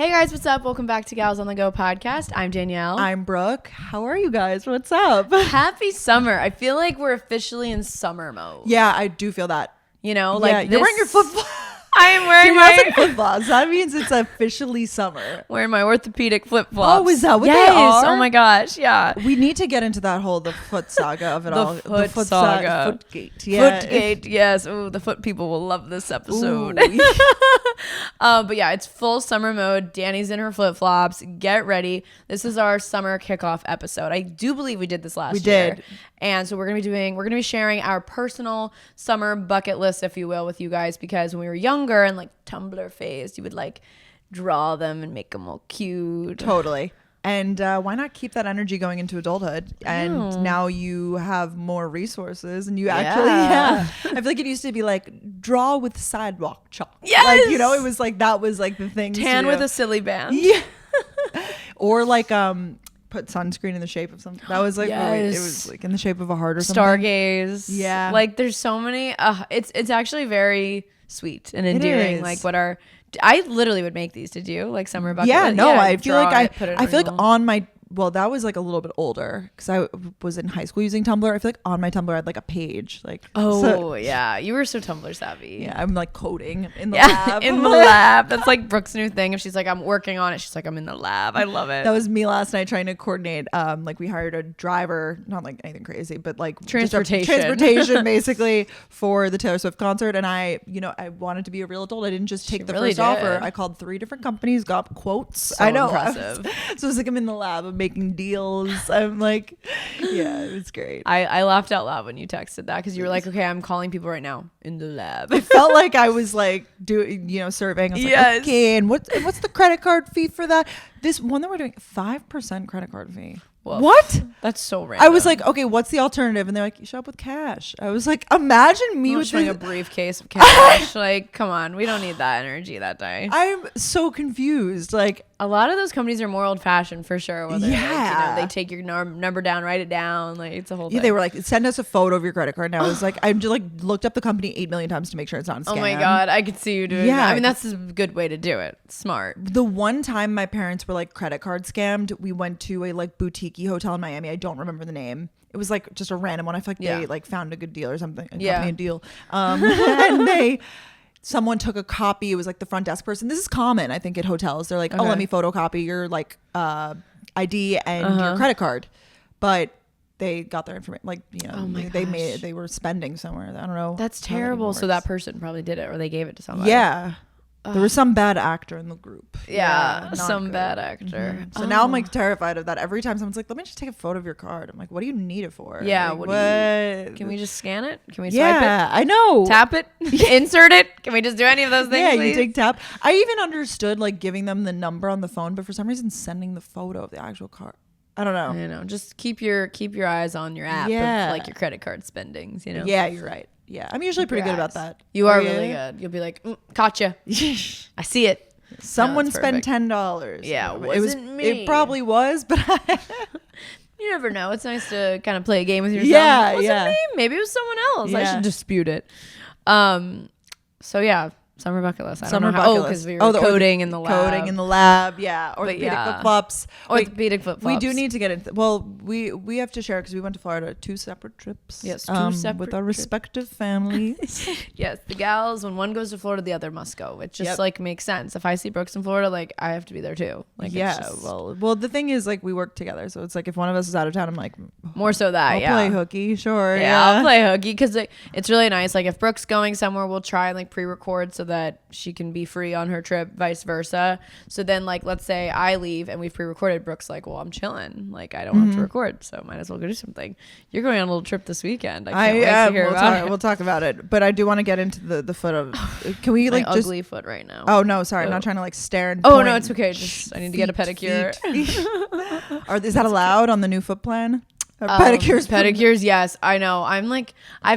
Hey guys, what's up? Welcome back to Gals on the Go podcast. I'm Danielle. I'm Brooke. How are you guys? What's up? Happy summer. I feel like we're officially in summer mode. Yeah, I do feel that. You know, like yeah, you're wearing your flip flops. I am wearing my flip flops. That means it's officially summer. Wearing my orthopedic flip flops. Oh, is that what yes. they are? Oh my gosh, yeah. We need to get into that whole the foot saga of it all. The foot saga. Footgate. Yeah. Footgate, yes. Oh, the foot people will love this episode. But yeah, it's full summer mode. Danny's in her flip flops. Get ready. This is our summer kickoff episode. I do believe we did this last year. We did. And so we're gonna be sharing our personal summer bucket list, if you will, with you guys, because when we were younger and like Tumblr phase, you would like draw them and make them all cute. Totally. And why not keep that energy going into adulthood? And now you have more resources, and you actually, I feel like it used to be like draw with sidewalk chalk. Yes, like, you know, it was like that was like the thing. Tan with a silly band. Yeah. Or like put sunscreen in the shape of something. That was like it was like in the shape of a heart or something. Stargaze. Yeah. Like there's so many. It's actually very sweet and endearing. Like I literally would make these. Did you like summer bucket? Yeah, no, I feel like I feel like wall. on my, well, that was like a little bit older because I was in high school using Tumblr. I feel like on my Tumblr I had like a page. Like yeah, you were so Tumblr savvy. Yeah, I'm like coding in the lab. In the lab. That's like Brooke's new thing. If she's like, I'm working on it, she's like, I'm in the lab. I love it. That was me last night trying to coordinate. Like we hired a driver, not like anything crazy, but like transportation basically for the Taylor Swift concert. And I wanted to be a real adult. I didn't just take the first offer. I called 3 different companies, got quotes. So I know. Impressive. So it's like I'm in the lab. I'm making deals. I'm like, yeah, it was great. I laughed out loud when you texted that because you were like, okay, I'm calling people right now in the lab. It felt like I was like doing, surveying. I was like, okay, and what's the credit card fee for that? This one that we're doing 5% credit card fee. Woof. What? That's so random. I was like, okay, what's the alternative? And they're like, you show up with cash. I was like, imagine me with showing a briefcase of cash. Like, come on, we don't need that energy that day. I'm so confused. Like, a lot of those companies are more old fashioned for sure. Whether they take your number down, write it down. Like, it's a whole thing. Yeah, they were like, send us a photo of your credit card. And I was like, I just like looked up the company 8 million times to make sure it's not a scam. Oh my God, I could see you doing that. I mean, that's a good way to do it. Smart. The one time my parents were like credit card scammed, we went to a like boutique hotel in Miami. I don't remember the name. It was like just a random one. I feel like they like found a good deal or something. A deal. And someone took a copy. It was like the front desk person. This is common, I think, at hotels. They're like, oh, let me photocopy your like ID and your credit card. But they got their information. Like, they were spending somewhere. I don't know. That's terrible. So that person probably did it, or they gave it to somebody. Yeah. There was some bad actor in the group. Yeah, some bad actor. Mm-hmm. So now I'm like terrified of that. Every time someone's like, let me just take a photo of your card. I'm like, what do you need it for? Yeah, like, can we just scan it? Can we swipe it? Yeah, I know. Tap it? Insert it? Can we just do any of those things? Yeah, please? you take tap. I even understood like giving them the number on the phone, but for some reason sending the photo of the actual card. I don't know. I know. Just keep your eyes on your app of like your credit card spendings, Yeah, you're right. Yeah, I'm usually pretty good about that. You are really good. You'll be like, gotcha. I see it. Someone spent $10. Yeah, wasn't me. It probably was, but you never know. It's nice to kind of play a game with yourself. Yeah, wasn't me? Maybe it was someone else. I should dispute it. So yeah. Summer bucket list. I don't know how. Because we were coding in the lab. Coding in the lab, yeah. Orthopedic flip-flops. Orthopedic flip-flops. We do need to get into... Well, we have to share because we went to Florida 2 separate trips. Yes, 2 separate with our respective families. Yes, the gals, when one goes to Florida, the other must go. It just like makes sense. If I see Brooks in Florida, like I have to be there too. Like well, the thing is like we work together. So it's like if one of us is out of town, I'm like... More so that, I'll play hooky, sure. Yeah, I'll play hooky because it's really nice. Like if Brooke's going somewhere, we'll try and like pre-record so that she can be free on her trip, vice versa. So then like let's say I leave and we've pre-recorded, Brooke's like, well, I'm chilling, like I don't have to record, so might as well go do something. You're going on a little trip this weekend. I can't wait to hear about it. We'll talk about it, but I do want to get into the foot of can we like my just ugly foot right now. Oh no, sorry, I'm not trying to like stare and no, it's okay. Just I need to get a pedicure. Is that allowed on the new foot plan? Pedicures, yes. I know. I've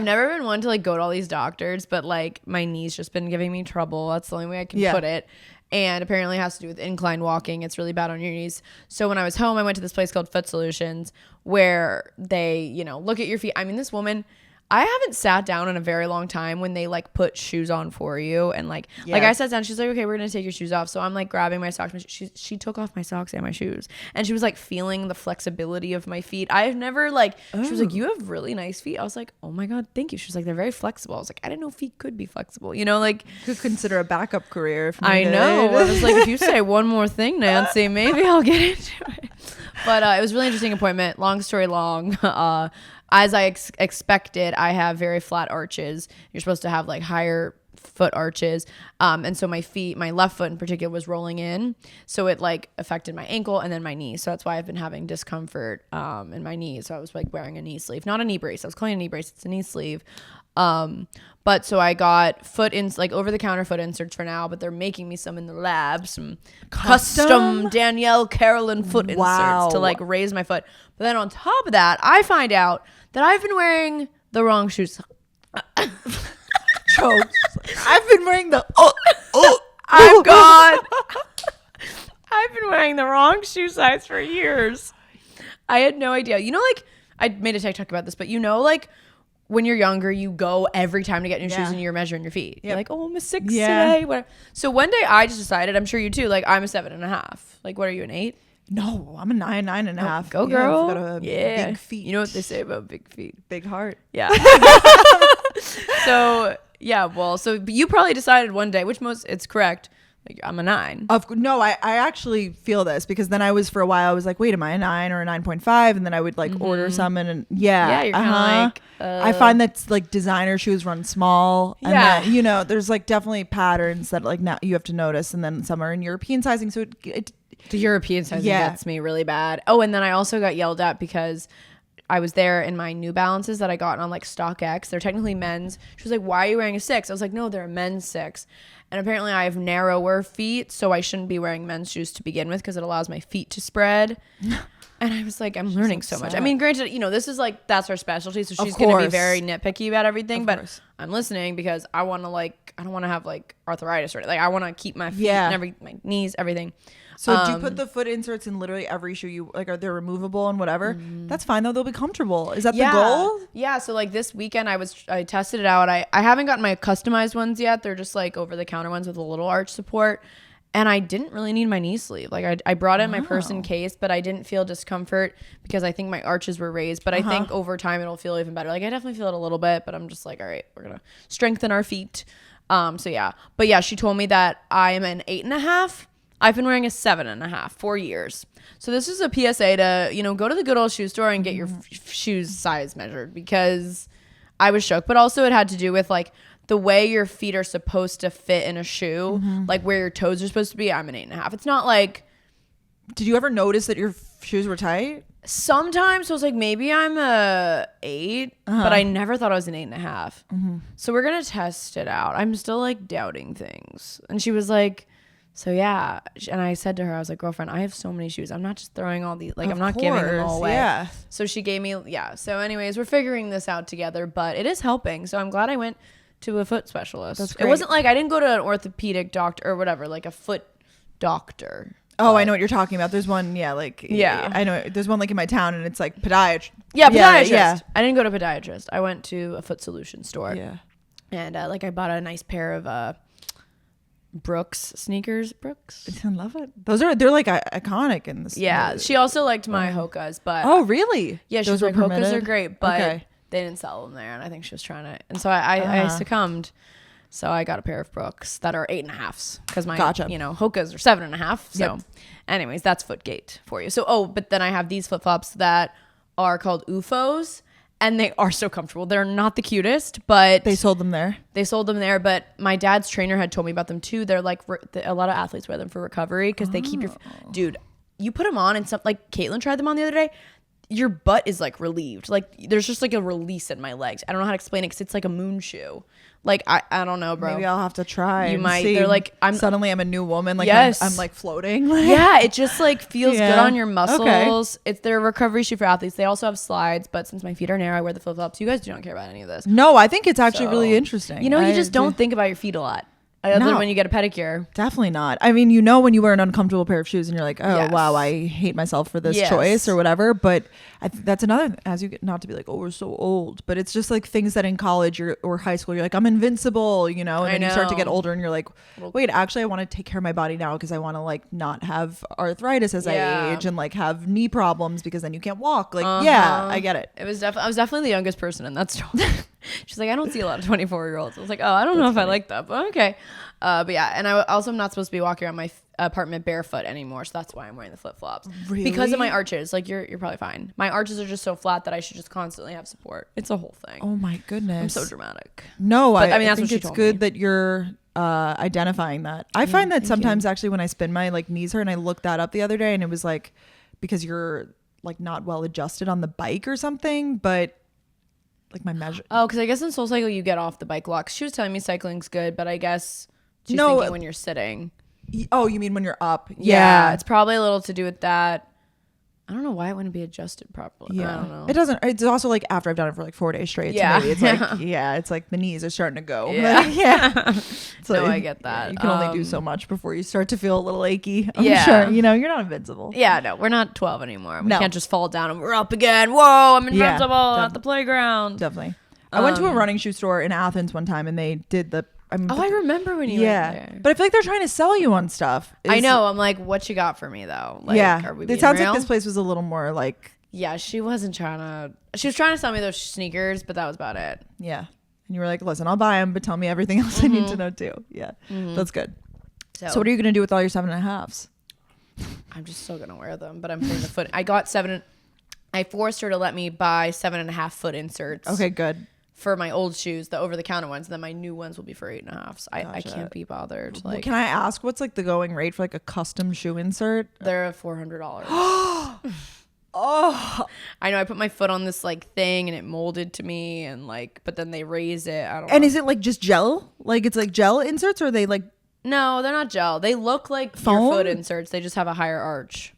never been one to like go to all these doctors, but like my knee's just been giving me trouble. That's the only way I can put it. And apparently it has to do with incline walking. It's really bad on your knees. So when I was home, I went to this place called Foot Solutions where they, look at your feet. I mean, this woman, I haven't sat down in a very long time when they like put shoes on for you and like I sat down. She's like, okay, we're gonna take your shoes off. So I'm like grabbing my socks. She took off my socks and my shoes, and she was like feeling the flexibility of my feet. I've never like. She was like, you have really nice feet. I was like, oh my god, thank you. She was like, they're very flexible. I was like, I didn't know feet could be flexible. You know, like could consider a backup career. If I know. I was like, if you say one more thing, Nancy, maybe I'll get into it. But it was a really interesting appointment. Long story long. As I expected, I have very flat arches. You're supposed to have like higher foot arches. And so my feet, my left foot in particular, was rolling in. So it like affected my ankle and then my knee. So that's why I've been having discomfort in my knees. So I was like wearing a knee sleeve, not a knee brace. I was calling it a knee brace. It's a knee sleeve. But so I got like over the counter foot inserts for now, but they're making me some in the lab, some custom Danielle Carolyn foot inserts to like raise my foot. But then on top of that, I find out that I've been wearing the wrong shoes. Jokes. I've been wearing the I've been wearing the wrong shoe size for years. I had no idea. You know, like I made a TikTok about this, but you know, like when you're younger, you go every time to get new shoes and you're measuring your feet. Yep. You're like, oh, I'm a 6 today. Whatever. So one day I just decided, I'm sure you too, like I'm a 7.5. Like, what are you, an 8? No, I'm a 9.5. Go girl. I've got big feet. You know what they say about big feet? Big heart. Yeah. So yeah, well, so you probably decided one day, it's correct. Like I'm a 9. No, I actually feel this because then I was for a while. I was like, wait, am I a 9 or a 9.5? And then I would like order some and you're kind of like. I find that like designer shoes run small. And then, you know, there's like definitely patterns that like now you have to notice, and then some are in European sizing. So the European sizing gets me really bad. Oh, and then I also got yelled at because I was there in my New Balances that I got on like StockX. They're technically men's. She was like, why are you wearing a 6? I was like, no, they're a men's 6. And apparently I have narrower feet, so I shouldn't be wearing men's shoes to begin with because it allows my feet to spread. And I was like, I'm learning so much. I mean, granted, you know, this is like, that's our specialty. So she's going to be very nitpicky about everything. But I'm listening because I want to like, I don't want to have like arthritis or like, I want to keep my feet and my knees, everything. So do you put the foot inserts in literally every shoe you like? Are they removable and whatever? That's fine though. They'll be comfortable. Is that the goal? Yeah. So like this weekend I tested it out. I haven't gotten my customized ones yet. They're just like over the counter ones with a little arch support. And I didn't really need my knee sleeve. Like I brought it in my purse in case, but I didn't feel discomfort because I think my arches were raised. But I think over time it'll feel even better. Like I definitely feel it a little bit, but I'm just like, all right, we're gonna strengthen our feet. So yeah. But yeah, she told me that I am an 8.5. I've been wearing a 7.5 for years. So this is a PSA to, you know, go to the good old shoe store and get your shoes size measured because I was shook. But also it had to do with like the way your feet are supposed to fit in a shoe, like where your toes are supposed to be. I'm an 8.5. It's not like. Did you ever notice that your shoes were tight? Sometimes I was like, maybe I'm a 8, but I never thought I was an 8.5. So we're going to test it out. I'm still like doubting things. And she was like, so yeah. And I said to her, I was like, girlfriend, I have so many shoes. I'm not just throwing all these, like I'm not giving them all away. Yeah. So she gave me, So anyways, we're figuring this out together, but it is helping. So I'm glad I went to a foot specialist. That's great. It wasn't like I didn't go to an orthopedic doctor or whatever, like a foot doctor. Oh, I know what you're talking about. There's one, I know. There's one like in my town, and it's like podiatrist. Yeah, podiatrist. Yeah. I didn't go to podiatrist. I went to a foot solution store. Yeah. And like I bought a nice pair of Brooks sneakers. Brooks. I love it. They're like iconic in this. Yeah. She also liked my Hokas, but oh really? Yeah, she was like, Hokas are great, but they didn't sell them there, and I think she was trying to. And so I succumbed. So I got a pair of Brooks that are 8.5s because my Hokas are 7.5. So, anyways, that's Footgate for you. So but then I have these flip flops that are called UFOs, and they are so comfortable. They're not the cutest, but they sold them there. But my dad's trainer had told me about them too. They're like a lot of athletes wear them for recovery because they keep your dude. You put them on and stuff. Like Caitlin tried them on the other day. Your butt is like relieved. Like there's just like a release in my legs. I don't know how to explain it because it's like a moon shoe. Like I don't know, bro. Maybe I'll have to try. You might. See. They're like I'm a new woman. Like I'm like floating. Yeah, it just like feels good on your muscles. Okay. It's their recovery shoe for athletes. They also have slides, but since my feet are narrow, I wear the flip flops. You guys do not care about any of this. No, I think it's actually really interesting. You know, you just don't think about your feet a lot. Other than No. when you get a pedicure. Definitely not. I mean, when you wear an uncomfortable pair of shoes and you're like, oh, Yes. wow, I hate myself for this Yes. choice or whatever. But that's another, as you get, not to be like, oh, we're so old, but it's just like things that in college or high school, you're like, I'm invincible, and then you start to get older and you're like, wait, actually, I want to take care of my body now because I want to like not have arthritis as I age and like have knee problems because then you can't walk. Like, yeah, I get it. I was definitely the youngest person in that story. She's like, I don't see a lot of 24-year-olds. I was like, oh, I don't know if I like that, but okay. But yeah, and I also am not supposed to be walking around my apartment barefoot anymore, so that's why I'm wearing the flip-flops. Really? Because of my arches. Like, you're probably fine. My arches are just so flat that I should just constantly have support. It's a whole thing. Oh my goodness. I'm so dramatic. No, But, I mean, that's think what she it's told good me. that you're identifying that. I find that sometimes actually when I spin my like knees hurt, and I looked that up the other day and it was like because you're like not well adjusted on the bike or something, but like my measure. Oh, because I guess in SoulCycle you get off the bike locks. She was telling me cycling's good, but I guess she's No, thinking when you're sitting. Oh, you mean when you're up? Yeah, it's probably a little to do with that. I don't know why it wouldn't be adjusted properly. Yeah. I don't know. It doesn't. It's also like after I've done it for like 4 days straight. Yeah. So maybe it's like it's like the knees are starting to go. Yeah. Like, yeah. So No, I get that. You can only do so much before you start to feel a little achy. I'm Yeah. sure. You're not invincible. Yeah, no, we're not 12 anymore. We No. can't just fall down and we're up again. Whoa, I'm Yeah, invincible at the playground. Definitely. I went to a running shoe store in Athens one time and they did the. I remember when you went there. But I feel like they're trying to sell you on stuff. I know. I'm like, what you got for me though? Like, Yeah. Are we It being sounds real? like this place was a little more like. Yeah, she wasn't trying to. She was trying to sell me those sneakers, but that was about it. Yeah. And you were like, listen, I'll buy them, but tell me everything else I need to know too. Yeah. That's good. So what are you going to do with all your 7.5s? I'm just still gonna wear them, but I'm putting the foot. I got 7. I forced her to let me buy 7.5 foot inserts. Okay, good. For my old shoes, the over-the-counter ones, and then my new ones will be for 8.5s. I can't be bothered. Well, Like, can I ask what's like the going rate for like a custom shoe insert? they're $400. Oh, I know. I put my foot on this like thing, and it molded to me, and like, but then they raise it. I don't know. and is it like just gel? Like it's like gel inserts, or are they like? No, they're not gel. They look like Foam? your foot inserts. They just have a higher arch.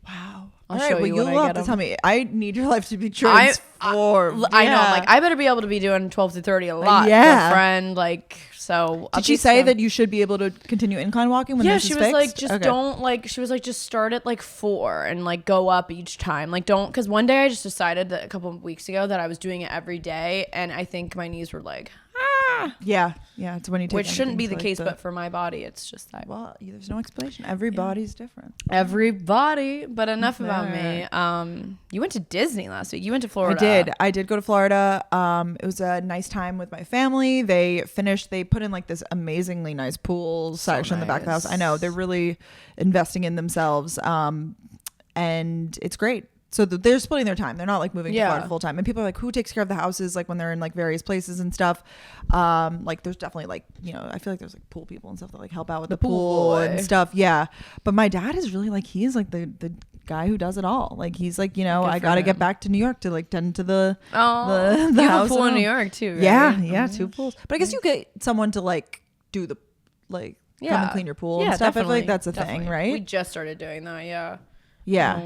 Wow. I'll All right, show well, you you'll when I have get to them. tell me. I need your life to be transformed. I know. Yeah. I'm like, I better be able to be doing 12 to 30 a lot. Yeah. Girlfriend. Like, so. Did she say that you should be able to continue incline walking when Yeah, this she is was fixed? like, just Okay. don't like. She was like, just start at like 4 and like go up each time. Like, don't, because one day I just decided that a couple of weeks ago that I was doing it every day, and I think my knees were like, Yeah, it's when you take which shouldn't be anything the to, case, like, but for my body, it's just that. well, there's no explanation. Everybody's different. Everybody, but enough about me. Right. You went to Disney last week. You went to Florida. I did go to Florida. It was a nice time with my family. They put in like this amazingly nice pool section in the back of the house. I know they're really investing in themselves. And it's great. So they're splitting their time. They're not like moving to Florida full time. And people are like, who takes care of the houses? Like when they're in like various places and stuff. Like there's definitely like, I feel like there's like pool people and stuff that like help out with the pool and stuff. Yeah. But my dad is really like, he's like the guy who does it all. Like he's like, I got to get back to New York to like tend to the you house. have a pool in New York too, right? Yeah. 2 pools. But I guess you get someone to like do the like come and clean your pool and stuff. Definitely. I feel like that's a thing, right? We just started doing that. Yeah. Yeah.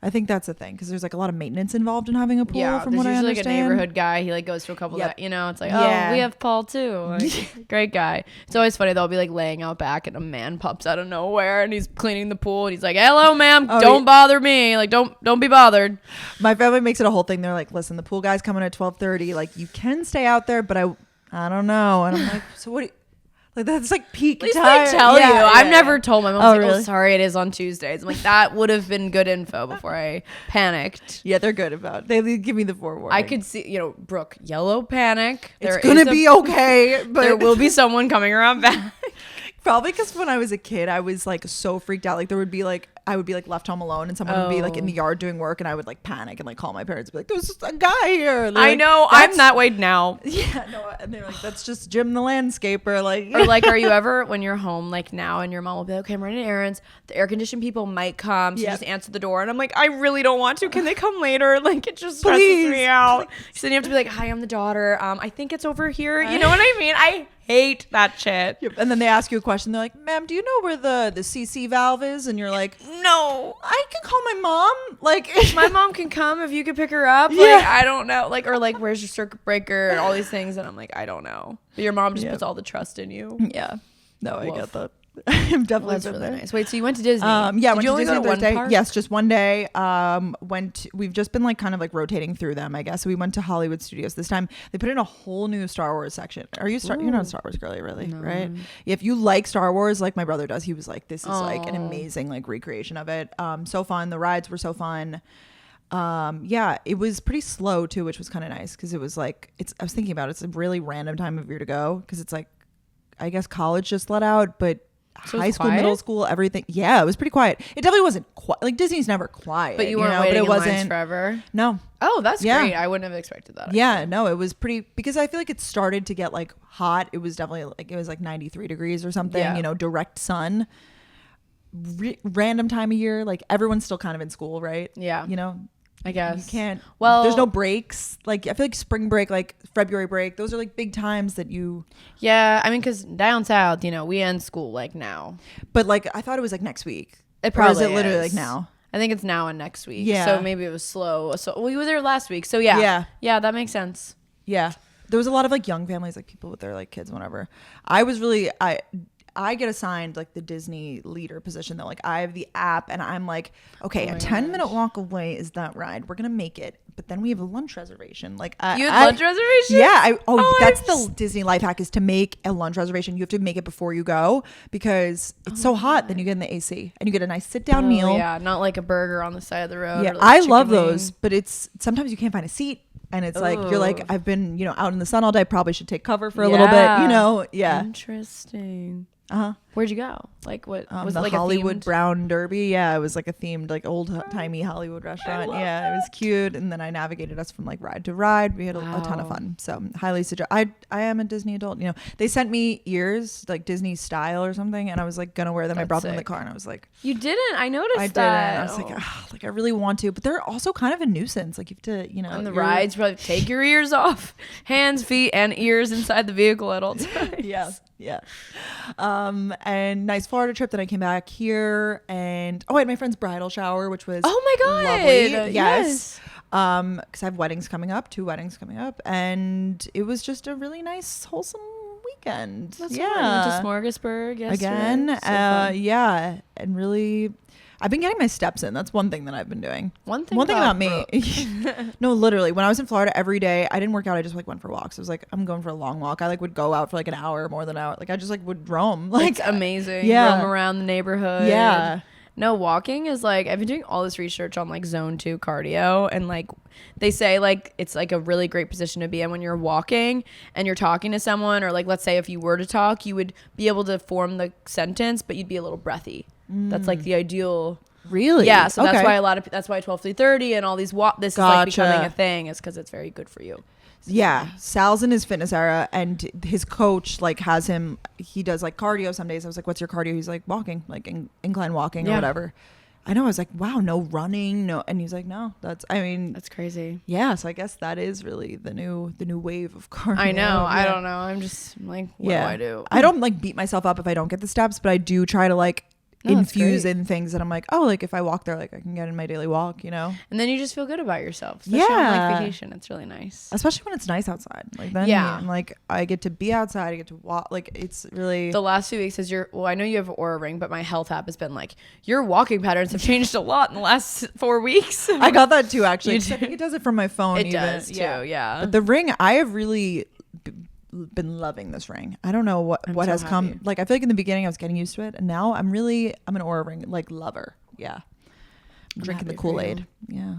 I think that's a thing because there's like a lot of maintenance involved in having a pool. Yeah, from what I there's usually understand. like a neighborhood guy. He like goes to a couple Yep. that it's like, Yeah. oh, we have Paul too. Like, great guy. It's always funny. They'll be like laying out back, and a man pops out of nowhere, and he's cleaning the pool, and he's like, "Hello, ma'am. Don't bother me. Like, don't be bothered." My family makes it a whole thing. They're like, listen, the pool guy's coming at 12:30. Like you can stay out there, but I don't know. And I'm like, so what? Like that's like peak At least time. they tell you. I've never told my mom. Like, really? oh, sorry, it is on Tuesdays. I'm like, that would have been good info before I panicked. Yeah, they're good about it. They give me the forewarning. I could see, Brooke, yellow panic. It's gonna be okay, but there will be someone coming around back. Probably because when I was a kid, I was like so freaked out. Like I would be like left home alone, and someone would be like in the yard doing work, and I would like panic and like call my parents, and be like, "There's a guy here." Like, I know. I'm that way now. Yeah, no, and they're like, "That's just Jim the landscaper." Like, Or like, are you ever when you're home like now, and your mom will be like, "Okay, I'm running errands. The air conditioned people might come, so just answer the door." And I'm like, I really don't want to. Can they come later? Like, it just stresses me out. So then you have to be like, "Hi, I'm the daughter. I think it's over here." You know what I mean? I hate that shit. Yep. And then they ask you a question. They're like, "Ma'am, do you know where the CC valve is?" And you're like, No. "I can call my mom." Like, My mom can come if you could pick her up. Like, Yeah. I don't know. Like, or like, where's your circuit breaker and all these things. And I'm like, I don't know. But your mom just puts all the trust in you. yeah. No, I get that. I'm definitely that's really nice. Wait, so you went to Disney? Yeah, Did went you to only Disney go to Thursday. one park? Yes, just one day. We've just been like kind of like rotating through them, I guess. So we went to Hollywood Studios this time. They put in a whole new Star Wars section. You're not a Star Wars girly, really, right? If you like Star Wars, like my brother does, he was like, this is like an amazing like recreation of it. So fun. The rides were so fun. Yeah, it was pretty slow too, which was kind of nice because it was like I was thinking about it, it's a really random time of year to go because it's like I guess college just let out, but so high school, middle school, everything. Yeah, it was pretty quiet. It definitely wasn't like Disney's never quiet. But you weren't waiting in lines forever. No. Oh, that's great. I wouldn't have expected that. Yeah, no, it was pretty because I feel like it started to get like hot. It was definitely like it was like 93 degrees or something. Yeah. You know, direct sun. Random time of year, like everyone's still kind of in school, right? Yeah. You know. I guess you can't. Well, there's no breaks. Like I feel like spring break, like February break. Those are like big times that you. Yeah, I mean, because down south, you know, we end school like now. But like I thought it was like next week. It probably or is it literally like now? I think it's now and next week. Yeah. So maybe it was slow. So we were there last week. So yeah. Yeah, that makes sense. Yeah, there was a lot of like young families, like people with their like kids, whatever. I get assigned like the Disney leader position though. Like I have the app and I'm like, okay, a 10-minute walk away is that ride. We're going to make it. But then we have a lunch reservation. Like you had lunch reservation? Yeah. That's the Disney life hack is to make a lunch reservation. You have to make it before you go because it's so hot. Then you get in the AC and you get a nice sit down meal. Yeah. Not like a burger on the side of the road. Yeah. Or like I love those, but it's sometimes you can't find a seat. And it's like, you're like, I've been, you know, out in the sun all day. Probably should take cover for a little bit, you know? Yeah. Interesting. Uh-huh. Where'd you go? Like what was the it like Hollywood a themed? Brown Derby? Yeah, it was like a themed like old timey Hollywood restaurant. Yeah, it was cute. And then I navigated us from like ride to ride. We had a ton of fun. So highly suggest. I am a Disney adult. You know, they sent me ears like Disney style or something, and I was like gonna wear them. I brought them in the car, and I was like, you didn't. I noticed I that. I was like I really want to, but they're also kind of a nuisance. Like you have to, you know, on the rides, probably take your ears off, hands, feet, and ears inside the vehicle at all times. Yeah. And nice Florida trip. Then I came back here and I had my friend's bridal shower, which was my God. Lovely. Yes. Because I have weddings coming up, 2 weddings coming up, and it was just a really nice, wholesome weekend. That's fun. Went to Smorgasburg again. Yeah, and really. I've been getting my steps in. That's one thing that I've been doing. One thing about me. No, literally. When I was in Florida every day, I didn't work out. I just like went for walks. I was like, I'm going for a long walk. I like would go out for like an hour, more than an hour. Like I just like would roam. Like it's amazing. Yeah. Roam around the neighborhood. Yeah. No, walking is like, I've been doing all this research on like zone 2 cardio, and like they say like it's like a really great position to be in when you're walking and you're talking to someone, or like let's say if you were to talk, you would be able to form the sentence, but you'd be a little breathy. That's like the ideal. Really? Yeah. So that's why that's why 12-3-30 and all these this is like becoming a thing, is because it's very good for you. Yeah, Sal's in his fitness era, and his coach like has him. He does like cardio some days. I was like, "What's your cardio?" He's like, "Walking, like incline walking or whatever." I know. I was like, "Wow, no running, no." And he's like, "No, that's crazy." Yeah, so I guess that is really the new wave of cardio. I know. Yeah. I don't know. I'm just like, what do I do? I don't like beat myself up if I don't get the steps, but I do try to like. Infuse in things that I'm like, oh, like if I walk there, like I can get in my daily walk, you know? And then you just feel good about yourself. Especially on like vacation. It's really nice. Especially when it's nice outside. Like then I'm like, I get to be outside, I get to walk. Like it's really. The last 2 weeks I know you have an Oura Ring, but my health app has been like, your walking patterns have changed a lot in the last 4 weeks. I got that too, actually. I think it does it from my phone. It does too, yeah. But the ring, I have really been loving this ring. I don't know what has so come. Like I feel like in the beginning I was getting used to it, and now I'm an Oura Ring like lover. Yeah, I'm drinking the Kool-Aid. Yeah.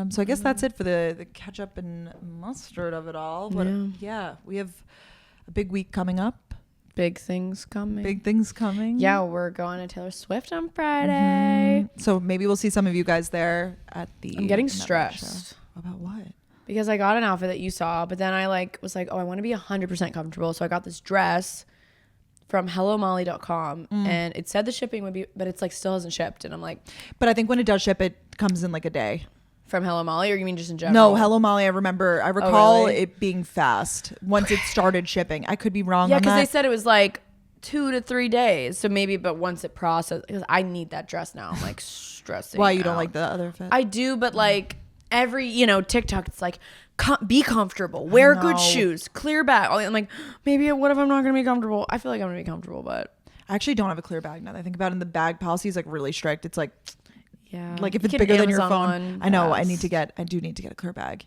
So I guess that's it for the ketchup and mustard of it all. But yeah, we have a big week coming up. Big things coming. Yeah, we're going to Taylor Swift on Friday. So maybe we'll see some of you guys there at the. I'm getting stressed. About what? Because I got an outfit that you saw, but then I was like, oh, I want to be 100% comfortable. So I got this dress from hellomolly.com and it said the shipping would be, but it's like still hasn't shipped. And I'm like, but I think when it does ship, it comes in like a day. From Hello Molly, or you mean just in general? No, Hello Molly. I recall it being fast once it started shipping. I could be wrong. Yeah, because they said it was like 2 to 3 days. So maybe, but once it processed, because I need that dress now. I'm like stressing. Why you don't like the other fit? I do, but like every, TikTok, it's like be comfortable, wear good shoes, clear bag. I'm like, maybe what if I'm not gonna be comfortable? I feel like I'm gonna be comfortable, but I actually don't have a clear bag now that I think about it. And the bag policy is like really strict. It's like, yeah, like if it's bigger than your phone, I know I do need to get a clear bag.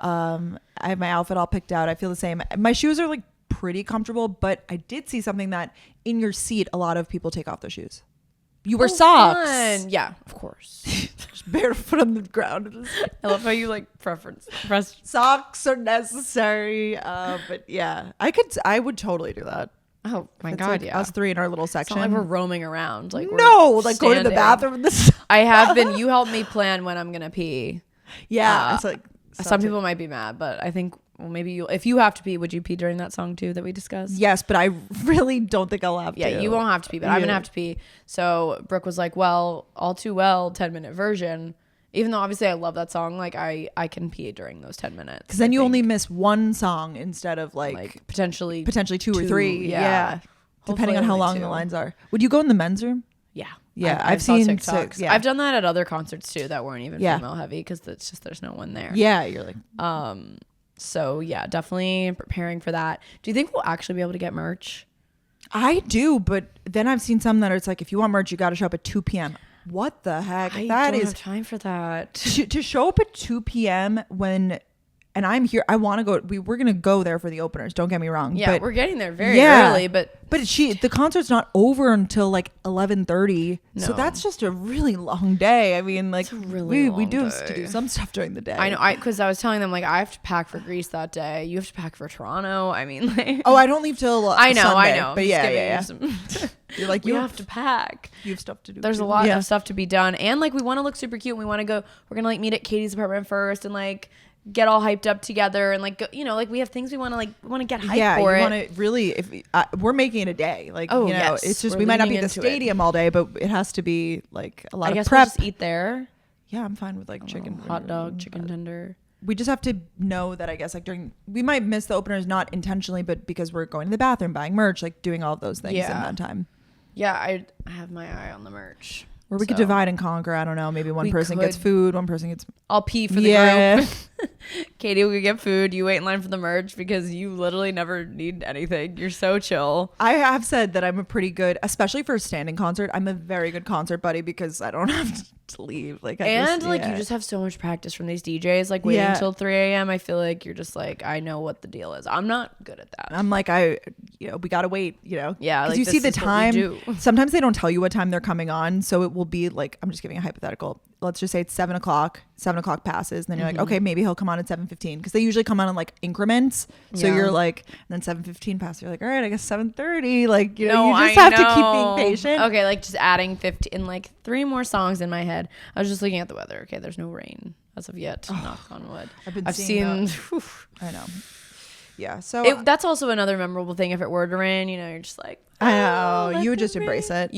I have my outfit all picked out. I feel the same. My shoes are like pretty comfortable, but I did see something that in your seat, a lot of people take off their shoes. You wear socks. Fun. Yeah, of course. Just barefoot on the ground. I love how you like preference. Socks are necessary. But yeah, I would totally do that. Oh my It's God, like yeah. us three in our little section. It's not like we're roaming around. Like no, like going to the bathroom. I have been. You helped me plan when I'm gonna pee. Yeah, it's like some people might be mad, but I think maybe you. If you have to pee, would you pee during that song too that we discussed? Yes, but I really don't think I'll have to. Yeah, you won't have to pee, but I'm gonna have to pee. So Brooke was like, "Well, all too well, 10-minute version." Even though obviously I love that song, like I can pee during those 10 minutes. Because then you only miss one song instead of like potentially two or three. Yeah. Depending on how long the lines are. Would you go in the men's room? Yeah. Yeah. I've seen TikToks. I've done that at other concerts too that weren't even female heavy because it's just there's no one there. Yeah. You're like. So yeah, definitely preparing for that. Do you think we'll actually be able to get merch? I do, but then I've seen some that it's like if you want merch, you got to show up at 2 p.m. What the heck? I don't have time for that. To show up at 2 p.m. when, and I'm here. I want to go. We're gonna go there for the openers. Don't get me wrong. Yeah, but we're getting there very early, but the concert's not over until like 11:30. No. So that's just a really long day. I mean, like we do have to day. do some stuff during the day. I know. Because I was telling them like I have to pack for Greece that day. You have to pack for Toronto. I mean, like, I don't leave till I know. But yeah. You're like you have to pack. You have stuff to do. There's a lot of stuff to be done, and like we want to look super cute. And we want to go. We're gonna like meet at Katie's apartment first, and like get all hyped up together, and like go, like we have things we want to get hyped for. Yeah, you want to really. If we're making it a day, like it's just we're we might not be at the into stadium all day, but it has to be like a lot I of guess prep. We'll just eat there. Yeah, I'm fine with like chicken, hot dog, chicken tender. We just have to know that I guess like we might miss the openers not intentionally, but because we're going to the bathroom, buying merch, like doing all of those things in that time. Yeah, I have my eye on the merch. Or we could divide and conquer. I don't know. Maybe one person gets food, one person gets. I'll pee for the group. Katie will get food. You wait in line for the merch because you literally never need anything. You're so chill. I have said that I'm a pretty good, especially for a standing concert. I'm a very good concert buddy because I don't have to leave. Like, you just have so much practice from these DJs. Like waiting until 3 a.m. I feel like you're just like, I know what the deal is. I'm not good at that. I'm like, we gotta wait. Yeah, like you see the time. Sometimes they don't tell you what time they're coming on, so it will be like, I'm just giving a hypothetical. Let's just say it's 7 o'clock. 7 o'clock passes, and then you're like, okay, maybe he'll come on at 7:15 because they usually come on in like increments. So you're like, and then 7:15 passes. You're like, all right, I guess 7:30. Like, you just have to keep being patient. Okay, like just adding 15, like 3 more songs in my head. I was just looking at the weather. Okay, there's no rain as of yet. Knock on wood. I've seen. I know. Yeah. So that's also another memorable thing. If it were to rain, you're just like, I know. You would just embrace it.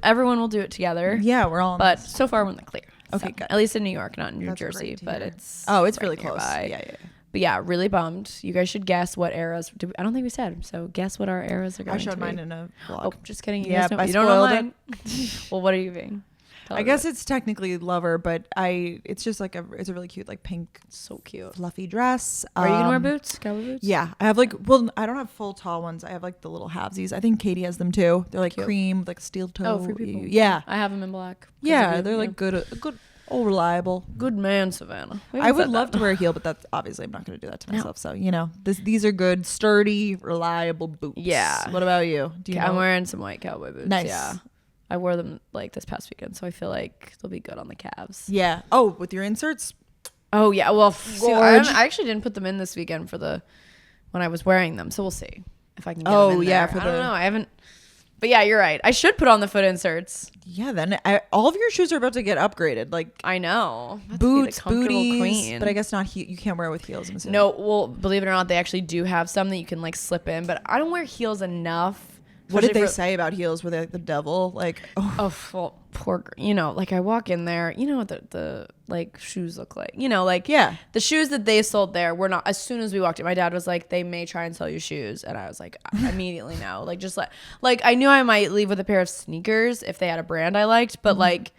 Everyone will do it together. Yeah, we're all. But so far we're in the clear. Okay, good. At least in New York, not in New Jersey, but it's really close. Yeah. But yeah, really bummed. You guys should guess what eras. I don't think we said. So guess what our eras are going to be. I showed mine in a vlog. Oh, just kidding. You you don't know mine. Well, what are you being? I guess it's technically Lover, but it's just like it's a really cute like pink, so cute, fluffy dress. Are you gonna wear boots? Cowboy boots? Yeah, I have I don't have full tall ones. I have like the little halvesies. I think Katie has them too. They're like cute. Cream with like steel toe. Oh, free people. Yeah, I have them in black. Yeah, they're like good, reliable. Good man, Savannah. I would love to wear a heel, but that's obviously I'm not going to do that to myself. So these are good, sturdy, reliable boots. Yeah. What about you? I'm wearing some white cowboy boots. Nice. Yeah. I wore them like this past weekend, so I feel like they'll be good on the calves. Yeah. Oh, with your inserts? Oh yeah. Well, I actually didn't put them in this weekend when I was wearing them, so we'll see if I can get them in there. I don't know. I haven't. But yeah, you're right. I should put on the foot inserts. Yeah, then all of your shoes are about to get upgraded. Like I know. Boots, booties, queen. But I guess not. You can't wear with heels. No. Well, believe it or not, they actually do have some that you can like slip in. But I don't wear heels enough. What did they say about heels? Were they like the devil? Like, well, poor, like I walk in there, what the like shoes look like, the shoes that they sold there were not, as soon as we walked in, my dad was like, they may try and sell you shoes. And I was like, immediately no, like, just like I knew I might leave with a pair of sneakers if they had a brand I liked, but like,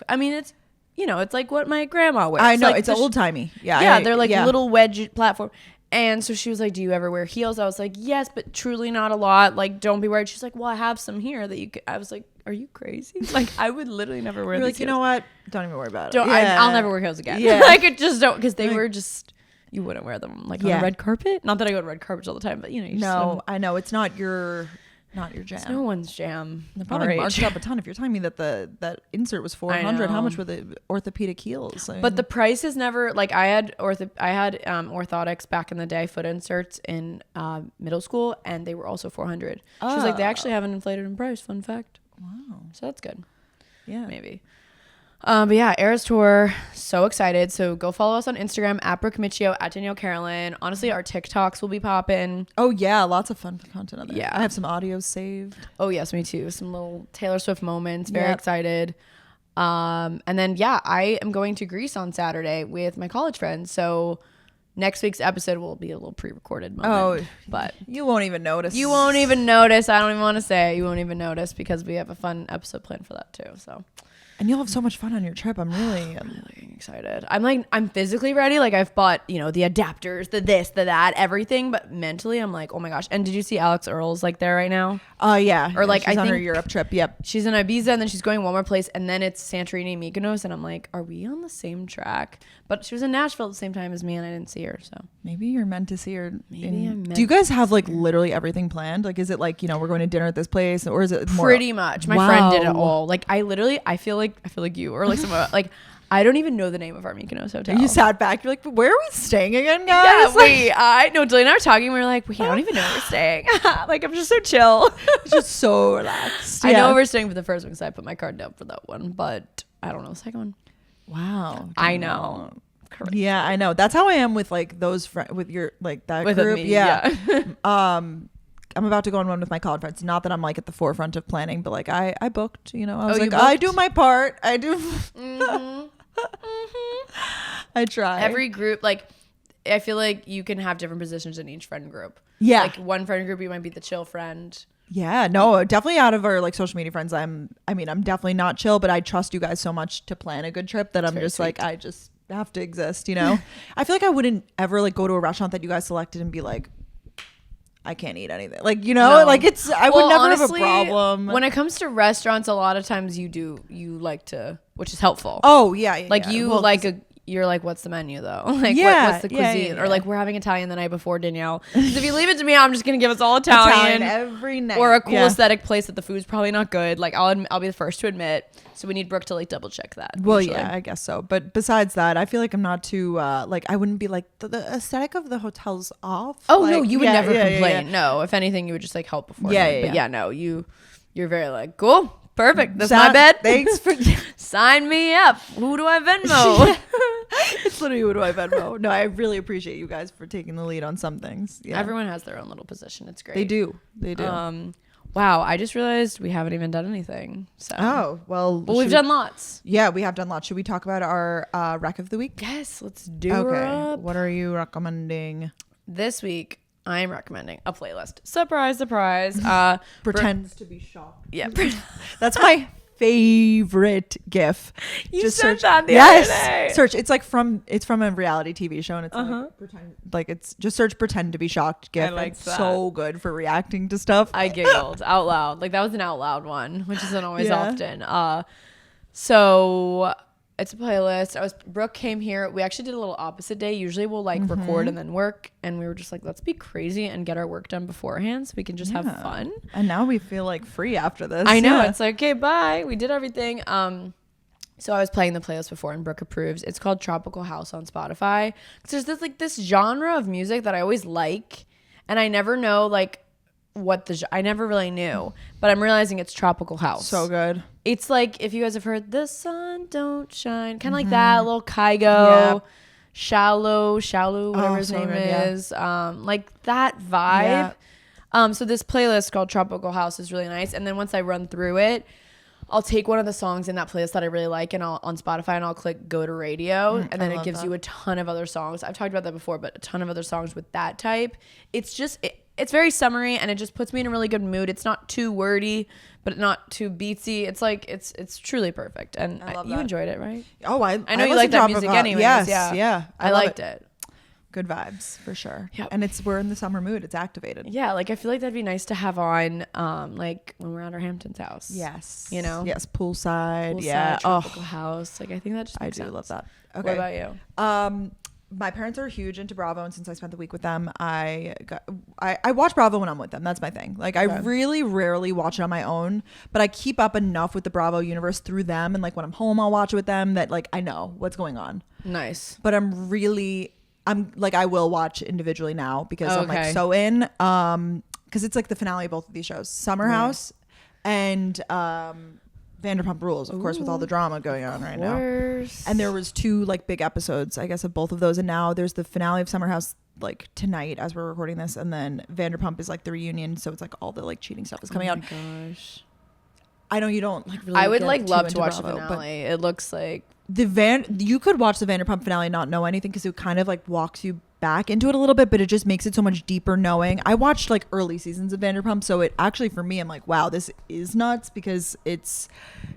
I mean, it's, you know, it's like what my grandma wears. I know, like it's old timey. Yeah. Yeah, they're like little wedge platform. And so she was like, do you ever wear heels? I was like, yes, but truly not a lot. Like, don't be worried. She's like, well, I have some here that you could. I was like, are you crazy? Like, I would literally never wear these like, you know what? Don't even worry about it. I'll never wear heels again. Yeah. Like, it just don't, because they were just, you wouldn't wear them like on a red carpet. Not that I go to red carpets all the time, but you know. No, I know. It's not your jam. It's no one's jam. They're probably marked up a ton. If you're telling me that that insert was $400, how much were the orthopedic heels? But the price is never like I had orthotics back in the day, foot inserts in middle school, and they were also $400. She was like, they actually haven't inflated in price. Fun fact. Wow. So that's good. Yeah. Maybe. But yeah, Eras Tour, so excited. So go follow us on Instagram at Brooke Miccio, at Danielle Carolyn. Honestly, our TikToks will be popping. Oh yeah, lots of fun content on there. Yeah, I have some audios saved. Oh yes, me too. Some little Taylor Swift moments. Very excited. And then yeah, I am going to Greece on Saturday with my college friends. So next week's episode will be a little pre-recorded moment. Oh, but you won't even notice. You won't even notice. I don't even want to say it. You won't even notice because we have a fun episode planned for that too. So. And you'll have so much fun on your trip. I'm really excited. I'm physically ready. Like I've bought, you know, the adapters, the this, the that, everything. But mentally, I'm like, oh my gosh. And did you see Alex Earl's like there right now? Yeah. Or like she's on her Europe trip. Yep. She's in Ibiza and then she's going one more place and then it's Santorini, Mykonos. And I'm like, are we on the same track? But she was in Nashville at the same time as me and I didn't see her. So maybe you're meant to see her. Do you guys have like literally everything planned? Like, is it like, you know, we're going to dinner at this place or is it more? Pretty much. My friend did it all. Like I feel like you or like someone like I don't even know the name of our Mykonos hotel. You sat back. You're like, where are we staying again, guys? Yeah, Dylan and I were talking. We were like, I don't even know where we're staying. Like, I'm just so chill. Just so relaxed. I know where we're staying for the first one because I put my card down for that one. But I don't know the second one. Wow. I know. Correct. Yeah, I know. That's how I am with like those friends, with your, like that with group. Yeah. I'm about to go on one with my college friends. Not that I'm like at the forefront of planning, but like I booked, you know, I was like, I do my part. I do. I try. Every group, like, I feel like you can have different positions in each friend group. Yeah. Like one friend group, you might be the chill friend. Yeah, no, definitely out of our like social media friends, I'm definitely not chill, but I trust you guys so much to plan a good trip that I'm just sweet. Like, I just have to exist, you know? I feel like I wouldn't ever like go to a restaurant that you guys selected and be like, I can't eat anything. Like, you know, like I would never honestly, have a problem. When it comes to restaurants, a lot of times you like to, which is helpful. Oh, yeah. Like you're like, what's the menu though? Like, what's the cuisine? Or like, we're having Italian the night before, Danielle. Because if you leave it to me, I'm just going to give us all Italian every night. Or a cool aesthetic place that the food's probably not good. Like, I'll be the first to admit. So we need Brooke to like double check that. Well, usually. Yeah, I guess so. But besides that, I feel like I'm not too, like, I wouldn't be like, the aesthetic of the hotel's off. Oh, like, no, you would never complain. Yeah. No, if anything, you would just like help before. Yeah. But no, you're very like, cool. Perfect. That's my bed. Thanks for sign me up. Who do I Venmo? It's literally who do I Venmo. No, I really appreciate you guys for taking the lead on some things. Yeah. Everyone has their own little position. It's great. They do. Wow, I just realized we haven't even done anything. So we've done lots. Yeah, we have done lots. Should we talk about our rec of the week? Yes, let's do it. What are you recommending this week? I'm recommending a playlist. Surprise. Pretends to be shocked. Yeah. That's my favorite GIF. You just said that the other day. Search. It's from a reality TV show and it's like pretend, like it's just search pretend to be shocked GIF. I like it's that. So good for reacting to stuff. I giggled out loud. Like that was an out loud one, which isn't always often. So it's a playlist. Brooke came here. We actually did a little opposite day. Usually we'll like record and then work. And we were just like, let's be crazy and get our work done beforehand so we can just have fun. And now we feel like free after this. I know. It's like, okay, bye. We did everything. So I was playing the playlist before and Brooke approves. It's called Tropical House on Spotify. There's this genre of music that I always like. And I never know like I never really knew, but I'm realizing it's tropical house. So good. It's like, if you guys have heard The Sun Don't Shine, kind of like that, a little Kygo, Shallow, whatever his name is. Like that vibe. Yeah. So this playlist called Tropical House is really nice. And then once I run through it, I'll take one of the songs in that playlist that I really like and on Spotify and I'll click go to radio and then it gives you a ton of other songs. I've talked about that before, but a ton of other songs with that type. It's just, it's very summery and it just puts me in a really good mood. It's not too wordy, but not too beatsy. It's like it's truly perfect. And you enjoyed it, right? Oh, I know you like that music anyways. Yes, yeah. I liked it. Good vibes for sure. Yep. And we're in the summer mood. It's activated. Yeah, like I feel like that'd be nice to have on like when we're at our Hamptons house. Yes. You know? Yes, poolside. Tropical house. Like I think that just makes sense. Love that. Okay. What about you? My parents are huge into Bravo, and since I spent the week with them, I watch Bravo when I'm with them. That's my thing. Like I really rarely watch it on my own, but I keep up enough with the Bravo universe through them, and like when I'm home, I'll watch it with them. That like I know what's going on. Nice. But I'm like I will watch individually now because I'm like so in. Because it's like the finale of both of these shows, Summer House and Vanderpump Rules, of course, with all the drama going on right now. And there was 2 like big episodes, I guess, of both of those. And now there's the finale of Summer House like tonight as we're recording this, and then Vanderpump is like the reunion, so it's like all the like cheating stuff is coming out. Oh my gosh. I know you don't like really. I would like love to watch Bravo, the finale. It looks like you could watch the Vanderpump finale and not know anything because it kind of like walks you back into it a little bit, but it just makes it so much deeper knowing. I watched like early seasons of Vanderpump, so it actually for me I'm like, wow, this is nuts because it's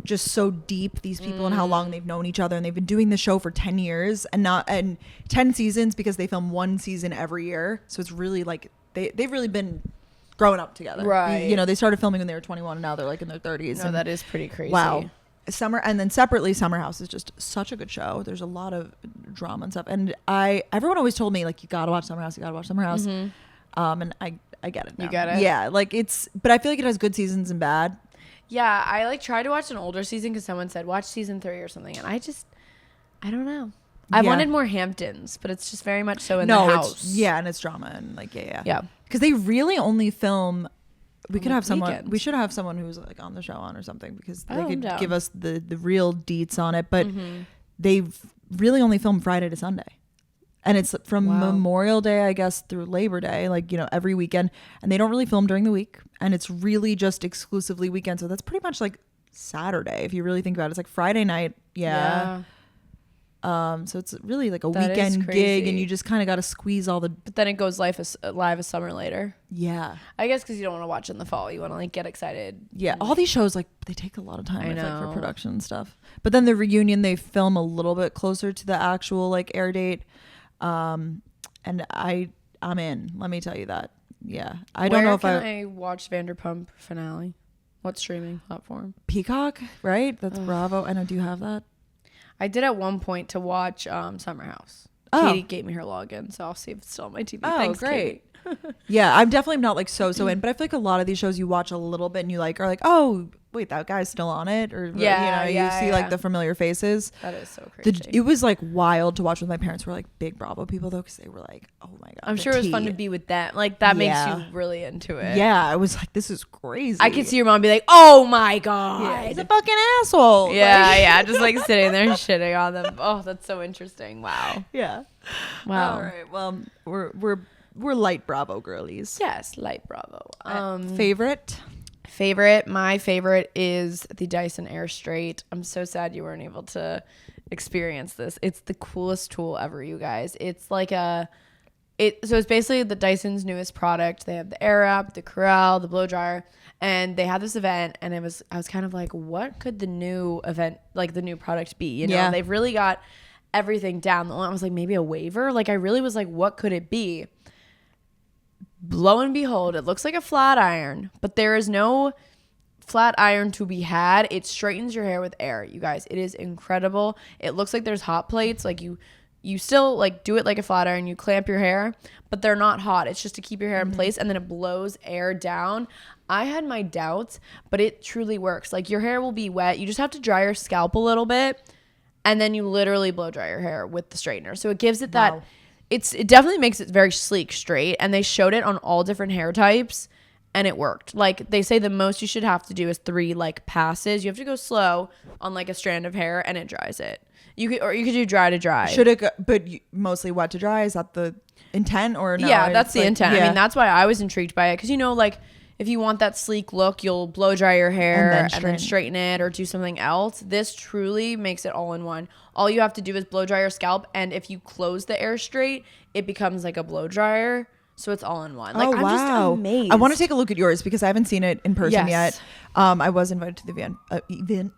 just so deep, these people and how long they've known each other, and they've been doing the show for 10 years and 10 seasons because they film 1 season every year, so it's really like they've really been growing up together, right? You know, they started filming when they were 21 and now they're like in their 30s. No, that is pretty crazy. Wow. And then separately, Summer House is just such a good show. There's a lot of drama and stuff, and everyone always told me like you gotta watch Summer House, and I get it now. You get it? Yeah, like but I feel like it has good seasons and bad. Yeah, I like tried to watch an older season because someone said watch season 3 or something, and I don't know. I wanted more Hamptons, but it's just very much so in the house. And it's drama and like yeah. Because they really only film. We could have someone. Weekends. We should have someone who's like on the show or something because they could give us the real deets on it. But they've really only filmed Friday to Sunday, and it's from Memorial Day, I guess, through Labor Day, like every weekend. And they don't really film during the week, and it's really just exclusively weekend. So that's pretty much like Saturday if you really think about it. It's like Friday night, yeah. So it's really like a weekend gig, and you just kind of got to squeeze all the. But then it goes live a summer later. Yeah, I guess because you don't want to watch it in the fall, you want to like get excited. Yeah, all these shows like they take a lot of time. I know for production and stuff. But then the reunion, they film a little bit closer to the actual like air date, and I'm in. Let me tell you that. Yeah, I don't know if I watch Vanderpump finale. What streaming platform? Peacock, right? That's Bravo. I know. Do you have that? I did at one point to watch Summer House. Katie gave me her login, so I'll see if it's still on my TV. Oh, thanks, great. Yeah, I'm definitely not like so in, but I feel like a lot of these shows you watch a little bit and you like are like, oh wait, that guy's still on it, or you see like the familiar faces. That is so crazy. It was like wild to watch with my parents. We're like big Bravo people though, because they were like, oh my god. I'm sure it was fun to be with them. Like that makes you really into it. Yeah, I was like, this is crazy. I could see your mom be like, oh my god, he's a fucking asshole. Yeah, just like sitting there shitting on them. Oh, that's so interesting. Wow. Yeah. Wow. All right. Well, we're light Bravo girlies. Yes, light Bravo. Favorite? My favorite is the Dyson Airstrait. I'm so sad you weren't able to experience this. It's the coolest tool ever, you guys. It's like so it's basically the Dyson's newest product. They have the Airwrap, the Corral, the blow dryer, and they had this event, and I was kind of like, what could the new event, like the new product be? You know, they've really got everything down. I was like, maybe a waiver. Like I really was like, what could it be? Lo and behold, it looks like a flat iron, but there is no flat iron to be had. It straightens your hair with air, you guys. It is incredible. It looks like there's hot plates. Like you still like do it like a flat iron. You clamp your hair, but they're not hot. It's just to keep your hair in place, and then it blows air down. I had my doubts, but it truly works. Like your hair will be wet. You just have to dry your scalp a little bit, and then you literally blow dry your hair with the straightener. So it gives it that. It definitely makes it very sleek, straight, and they showed it on all different hair types, and it worked. Like they say the most you should have to do is 3 like passes. You have to go slow on like a strand of hair, and it dries it. You could do dry to dry. Should it go, but mostly wet to dry? Is that the intent or no? Yeah, that's the intent. I mean, that's why I was intrigued by it, because like if you want that sleek look, you'll blow dry your hair and then straighten it or do something else. This truly makes it all in one. All you have to do is blow dry your scalp, and if you close the Airstrait, it becomes like a blow dryer. So it's all in one. Like, oh, I'm just amazed. I want to take a look at yours because I haven't seen it in person yet. I was invited to the event.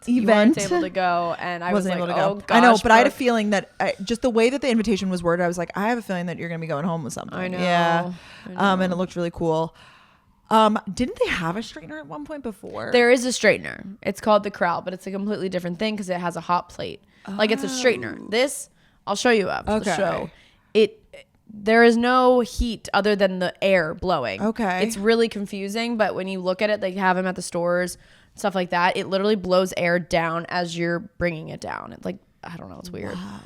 You weren't able to go, and I wasn't able to go. Gosh, I know, but I had a feeling that just the way that the invitation was worded, I was like, I have a feeling that you're going to be going home with something. I know. Yeah. And it looked really cool. Didn't they have a straightener at one point before? There is a straightener. It's called the Corral, but it's a completely different thing because it has a hot plate. Like, it's a straightener. This, I'll show you after the show. There is no heat other than the air blowing. Okay. It's really confusing, but when you look at it, they have them at the stores, stuff like that. It literally blows air down as you're bringing it down. It's like, I don't know. It's weird. Wow.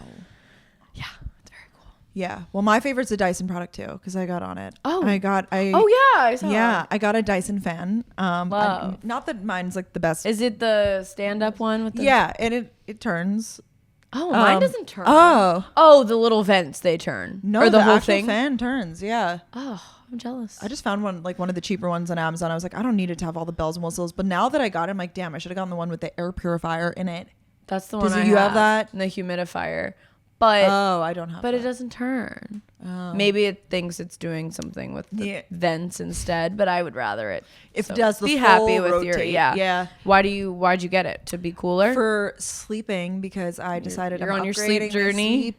Yeah. It's very cool. Yeah. Well, my favorite's the Dyson product too, because I got on it. Oh. I got a Dyson fan. Love. Not that mine's like the best. Is it the stand-up one with the... Yeah, and it turns. Oh, mine doesn't turn. Oh, the little vents, they turn. No, or the whole actual thing. fan turns. Yeah. Oh, I'm jealous. I just found one of the cheaper ones on Amazon. I was like, I don't need it to have all the bells and whistles. But now that I got it, I'm like, damn, I should have gotten the one with the air purifier in it. That's the one. You have that? And the humidifier. But I don't have. But that. it doesn't turn. Oh. Maybe it thinks it's doing something with the vents instead. But I would rather it. If it does the be full happy with rotate. Yeah. Why'd you get it? To be cooler? For sleeping, because I decided you're I'm on your sleep journey.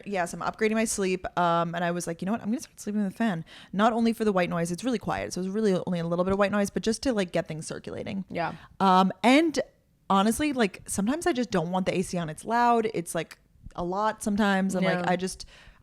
Yes, I'm upgrading my sleep. And I was like, you know what? I'm gonna start sleeping with a fan. Not only for the white noise, it's really quiet, so it's really only a little bit of white noise, but just to like get things circulating. Yeah. And honestly, like sometimes I just don't want the AC on. It's loud. It's like a lot sometimes. And like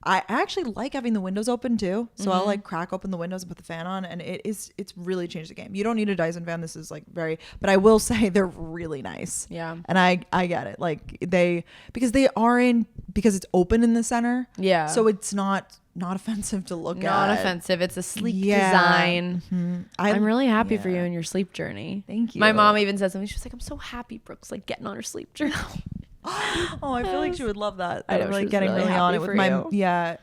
I actually like having the windows open too. So I'll like crack open the windows and put the fan on, and it's really changed the game. You don't need a Dyson fan. This is like but I will say they're really nice. Yeah. And I get it. Like because it's open in the center. Yeah. So it's not offensive to look at. Not offensive. It's a sleek design. Mm-hmm. I'm really happy for you in your sleep journey. Thank you. My mom even said something. She was like, I'm so happy Brooke's like getting on her sleep journey. Oh, I feel like she would love that. I know, I'm like getting really on it with my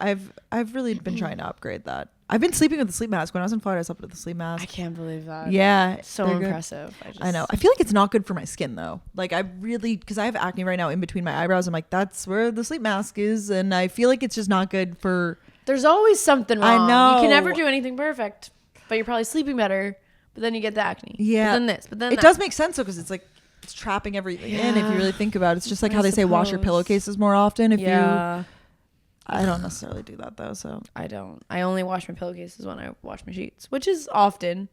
I've really been trying to upgrade that. I've been sleeping with the sleep mask. When I was in Florida, I slept with the sleep mask. I can't believe that. Yeah, so impressive. I know. I feel like it's not good for my skin though. Like because I have acne right now in between my eyebrows. I'm like, that's where the sleep mask is, and I feel like it's just not good for. There's always something wrong. I know. You can never do anything perfect, but you're probably sleeping better. But then you get the acne. Yeah. But then this. But then it does make sense though, because it's like. It's trapping everything in if you really think about it. It's just like how they say wash your pillowcases more often. I don't necessarily do that though, so I don't. I only wash my pillowcases when I wash my sheets, which is often.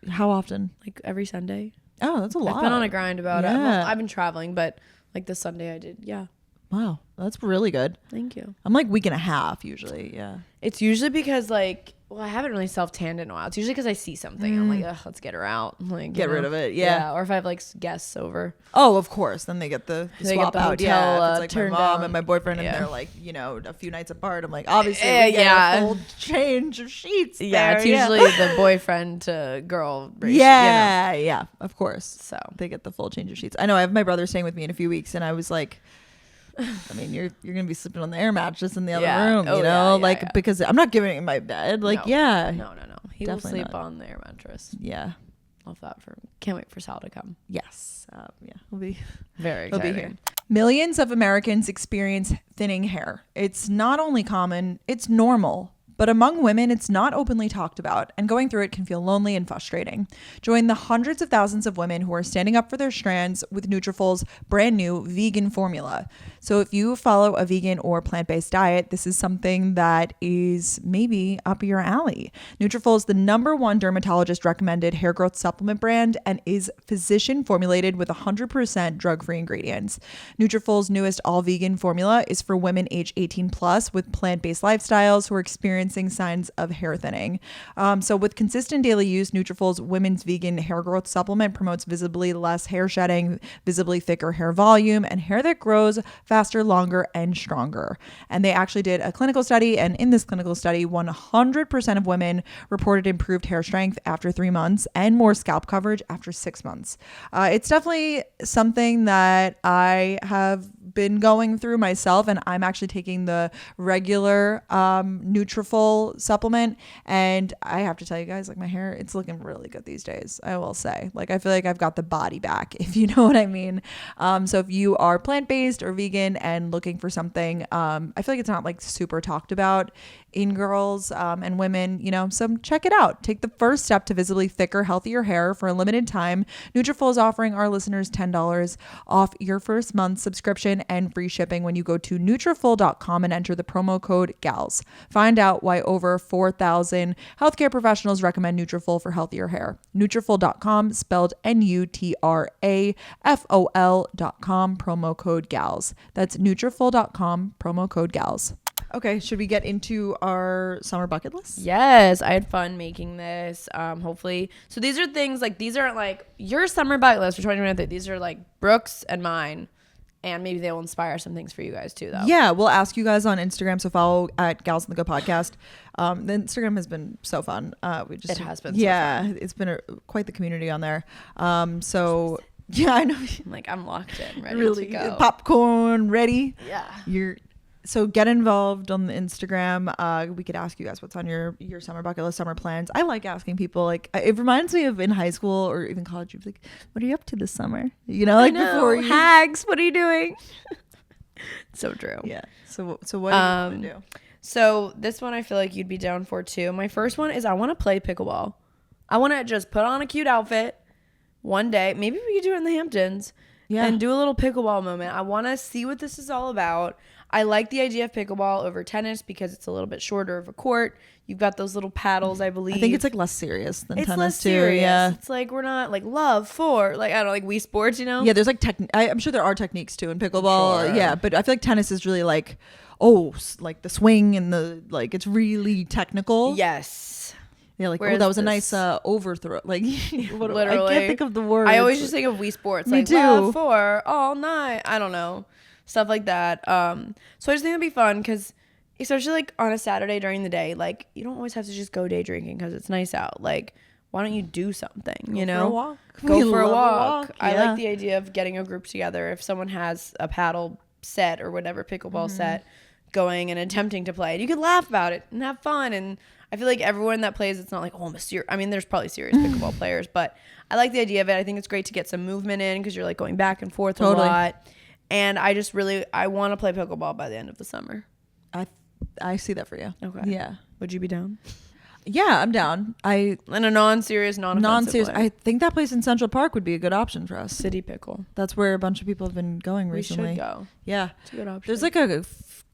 How often? Like every Sunday. Oh, that's a lot. I've been on a grind about it. Well, I've been traveling, but like this Sunday I did. Yeah. Wow, that's really good. Thank you. I'm like week and a half usually. Yeah. It's usually because like. Well, I haven't really self-tanned in a while. It's usually because I see something. I'm like, ugh, let's get her out. Like, get rid of it. Yeah. Or if I have like guests over. Oh, of course. Then they get the swap out. Yeah. It's like my mom down. And my boyfriend and they're like, a few nights apart. I'm like, obviously, we get a full change of sheets. Yeah. It's usually the boyfriend to girl ratio. Yeah. Yeah. Of course. So they get the full change of sheets. I know. I have my brother staying with me in a few weeks, and I was like, I mean, you're gonna be sleeping on the air mattress in the other room, because I'm not giving him my bed. Like, no. He will Definitely sleep on the air mattress. Yeah, love that. Can't wait for Sal to come. Yes, he'll be very exciting. He'll be here. Millions of Americans experience thinning hair. It's not only common; it's normal. But among women, it's not openly talked about, and going through it can feel lonely and frustrating. Join the hundreds of thousands of women who are standing up for their strands with Nutrafol's brand new vegan formula. So if you follow a vegan or plant-based diet, this is something that is maybe up your alley. Nutrafol is the #1 dermatologist recommended hair growth supplement brand and is physician formulated with 100% drug-free ingredients. Nutrafol's newest all-vegan formula is for women age 18 plus with plant-based lifestyles who are experiencing signs of hair thinning. So with consistent daily use, Nutrafol's women's vegan hair growth supplement promotes visibly less hair shedding, visibly thicker hair volume, and hair that grows faster, longer, and stronger. And they actually did a clinical study, and in this clinical study, 100% of women reported improved hair strength after 3 months and more scalp coverage after 6 months. It's definitely something that I have been going through myself, and I'm actually taking the regular Nutrafol supplement, and I have to tell you guys, like, my hair, it's looking really good these days, I will say. Like, I feel like I've got the body back, if you know what I mean. So if you are plant-based or vegan and looking for something, I feel like it's not like super talked about. in girls and women, so check it out. Take the first step to visibly thicker, healthier hair. For a limited time, Nutrafol is offering our listeners $10 off your first month subscription and free shipping when you go to Nutrafol.com and enter the promo code GALS. Find out why over 4,000 healthcare professionals recommend Nutrafol for healthier hair. Nutrafol.com, spelled Nutrafol.com, promo code GALS. That's Nutrafol.com, promo code GALS. Okay, should we get into our summer bucket list? Yes, I had fun making this. Hopefully, so these are things like, these aren't like your summer bucket list for 2023. These are like Brooke's and mine, and maybe they will inspire some things for you guys too, though. Yeah, we'll ask you guys on Instagram. So follow at Gals in the Go podcast. The Instagram has been so fun. It has been. Yeah, so fun. It's been quite the community on there. So yeah, I know. I'm locked in, ready really, to go. Popcorn ready. Yeah. So get involved on the Instagram. We could ask you guys what's on your summer bucket list, summer plans. I like asking people. Like, it reminds me of in high school or even college. You'd be like, "What are you up to this summer?" Before you hags. What are you doing? So true. Yeah. So what are you going to do? So this one I feel like you'd be down for too. My first one is I want to play pickleball. I want to just put on a cute outfit one day. Maybe we could do it in the Hamptons. Yeah. And do a little pickleball moment. I want to see what this is all about. I like the idea of pickleball over tennis because it's a little bit shorter of a court. You've got those little paddles, I believe. I think it's less serious than tennis less too. Serious. Yeah. It's we're not love for I don't know, Wii Sports, Yeah, there's I'm sure there are techniques too in pickleball. Sure. Yeah, but I feel like tennis is really the swing and the it's really technical. Yes. Yeah, that was a nice overthrow. Literally. I can't think of the word. I always just think of Wii Sports. Me too. Love for all night. I don't know. Stuff like that. So I just think it'd be fun because especially on a Saturday during the day, you don't always have to just go day drinking because it's nice out. Why don't you do something, for a walk. Go for a walk. Yeah. I like the idea of getting a group together. If someone has a paddle set or whatever, pickleball set, going and attempting to play it, you could laugh about it and have fun. And I feel like everyone that plays, it's not I'm a serious. I mean, there's probably serious pickleball players, but I like the idea of it. I think it's great to get some movement in because you're going back and forth a lot. And I just I want to play pickleball by the end of the summer. I see that for you. Okay. Yeah. Would you be down? Yeah, I'm down. In a non-serious way. I think that place in Central Park would be a good option for us. City Pickle. That's where a bunch of people have been going recently. We should go. Yeah. It's a good option. There's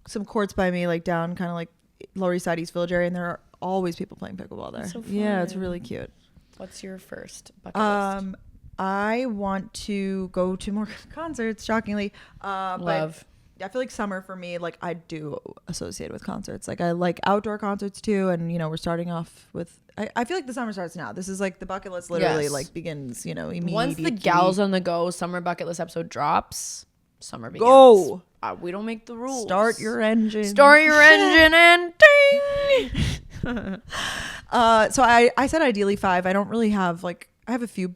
some courts by me, down kind of Lower East Side, East Village area, and there are always people playing pickleball there. So fun. Yeah, it's really cute. What's your first bucket list? I want to go to more concerts, shockingly. Love. But I feel like summer for me, I do associate with concerts. I like outdoor concerts too. And, we're starting off with, I feel like the summer starts now. This is the bucket list literally begins, immediately. Once the Gals on the Go summer bucket list episode drops, summer begins. Go. We don't make the rules. Start your engine. And ding. So I said ideally 5. I don't really have I have a few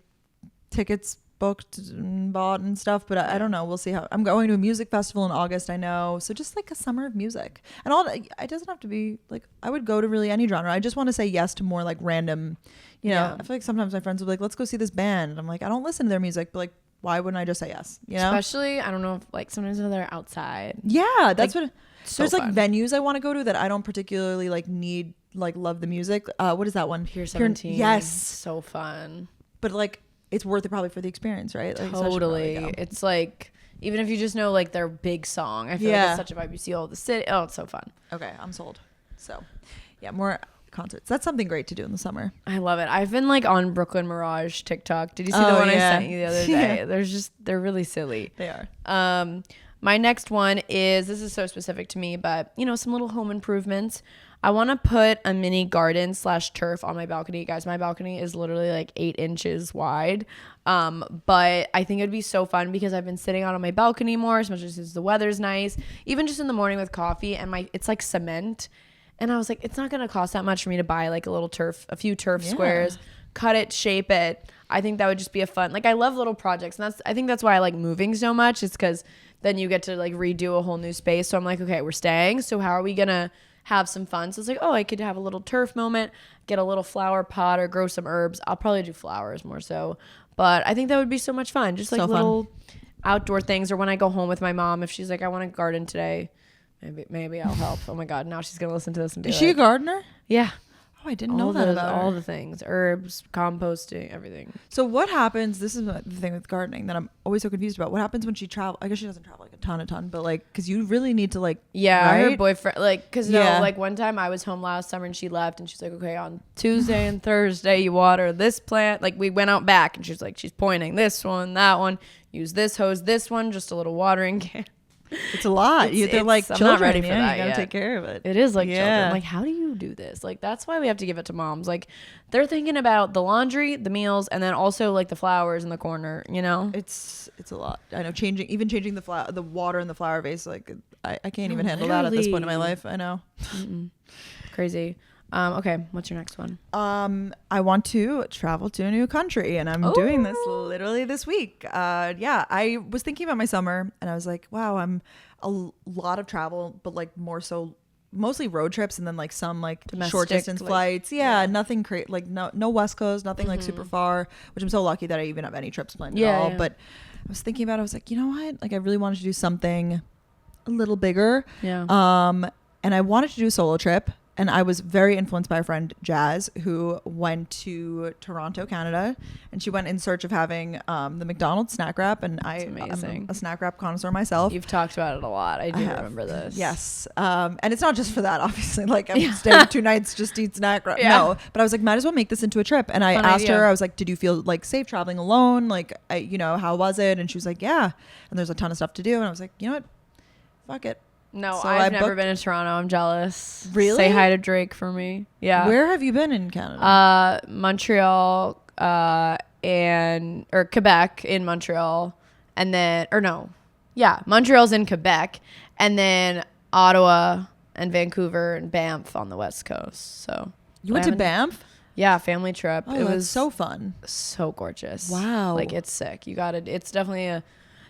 tickets booked and bought and stuff, but I don't know. We'll see how. I'm going to a music festival in August, I know. So just a summer of music. And it doesn't have to be I would go to really any genre. I just want to say yes to more random, I feel like sometimes my friends will be let's go see this band. And I'm I don't listen to their music, but why wouldn't I just say yes? Especially, I don't know if sometimes when they're outside. Yeah, that's what. So there's fun. Venues I want to go to that I don't particularly need love the music. What is that one? Pier 17. Yes, so fun. But it's worth it probably for the experience, right? Totally. It's even if you just know their big song, I feel like it's such a vibe. You see all the city. Oh, it's so fun. Okay, I'm sold. So, yeah, more concerts. That's something great to do in the summer. I love it. I've been on Brooklyn Mirage TikTok. Did you see the one I sent you the other day? They're really silly. They are. My next one is, this is so specific to me, but some little home improvements. I want to put a mini garden / turf on my balcony. Guys, my balcony is literally 8 inches wide. But I think it'd be so fun because I've been sitting out on my balcony more, especially since the weather's nice. Even just in the morning with coffee, and it's cement. And I was it's not going to cost that much for me to buy a few turf squares, cut it, shape it. I think that would just be a fun, I love little projects. And I think that's why I like moving so much. It's because then you get to redo a whole new space. So I'm okay, we're staying. So how are we going to have some fun? So it's I could have a little turf moment, get a little flower pot or grow some herbs. I'll probably do flowers more so. But I think that would be so much fun. Just so little outdoor things. Or when I go home with my mom, if she's I want to garden today. Maybe I'll help. Oh my God, now she's gonna listen to this and be Is she a gardener? Yeah. Oh, I didn't know that about all her. the things, herbs, composting, everything. So what happens? This is the thing with gardening that I'm always so confused about. What happens when she travels? I guess she doesn't travel like a ton, but like, because you really need to like. Yeah, right? her boyfriend, like, because like one time I was home last summer and she left and she's like, okay, on Tuesday and Thursday you water this plant. Like we went out back and she's like, she's pointing this one, that one, use this hose, this one, just a little watering can. It's a lot. They're like I'm children. not ready for that You gotta yet. take care of it. It is like children. I'm like, how do you do this? Like, that's why we have to give it to moms. Like, they're thinking about the laundry, the meals, and then also like the flowers in the corner. You know, It's a lot. I know changing the water in the flower vase. Like I can't even handle that at this point in my life. I know. crazy. Okay, what's your next one? I want to travel to a new country, and I'm doing this literally this week. I was thinking about my summer, and I was like, wow, I'm a lot of travel, but like more so mostly road trips, and then like some like Domestic, short distance like, flights. Nothing crazy, like no West Coast, nothing like super far. Which I'm so lucky that I even have any trips planned at all. But I was thinking about it. I was like, you know what? Like I really wanted to do something a little bigger. Yeah. And I wanted to do a solo trip. And I was very influenced by a friend, Jazz, who went to Toronto, Canada, and she went in search of having the McDonald's snack wrap. And I'm a snack wrap connoisseur myself. You've talked about it a lot. I do remember this. Yes. And it's not just for that, obviously. Like, I'm staying 2 nights just to eat snack wrap. Yeah. No. But I was like, might as well make this into a trip. And I asked her, I was like, did you feel like safe traveling alone? Like, how was it? And she was like, yeah. And there's a ton of stuff to do. And I was like, you know what? Fuck it. No, So I've never been to Toronto. I'm jealous. Really? Say hi to Drake for me. Yeah. Where have you been in Canada? Montreal, or Quebec in Montreal, and then Montreal's in Quebec, and then Ottawa and Vancouver and Banff on the West Coast. So You went to Banff? Yeah, family trip. Oh, it was so fun. So gorgeous. Wow. Like it's sick. It's definitely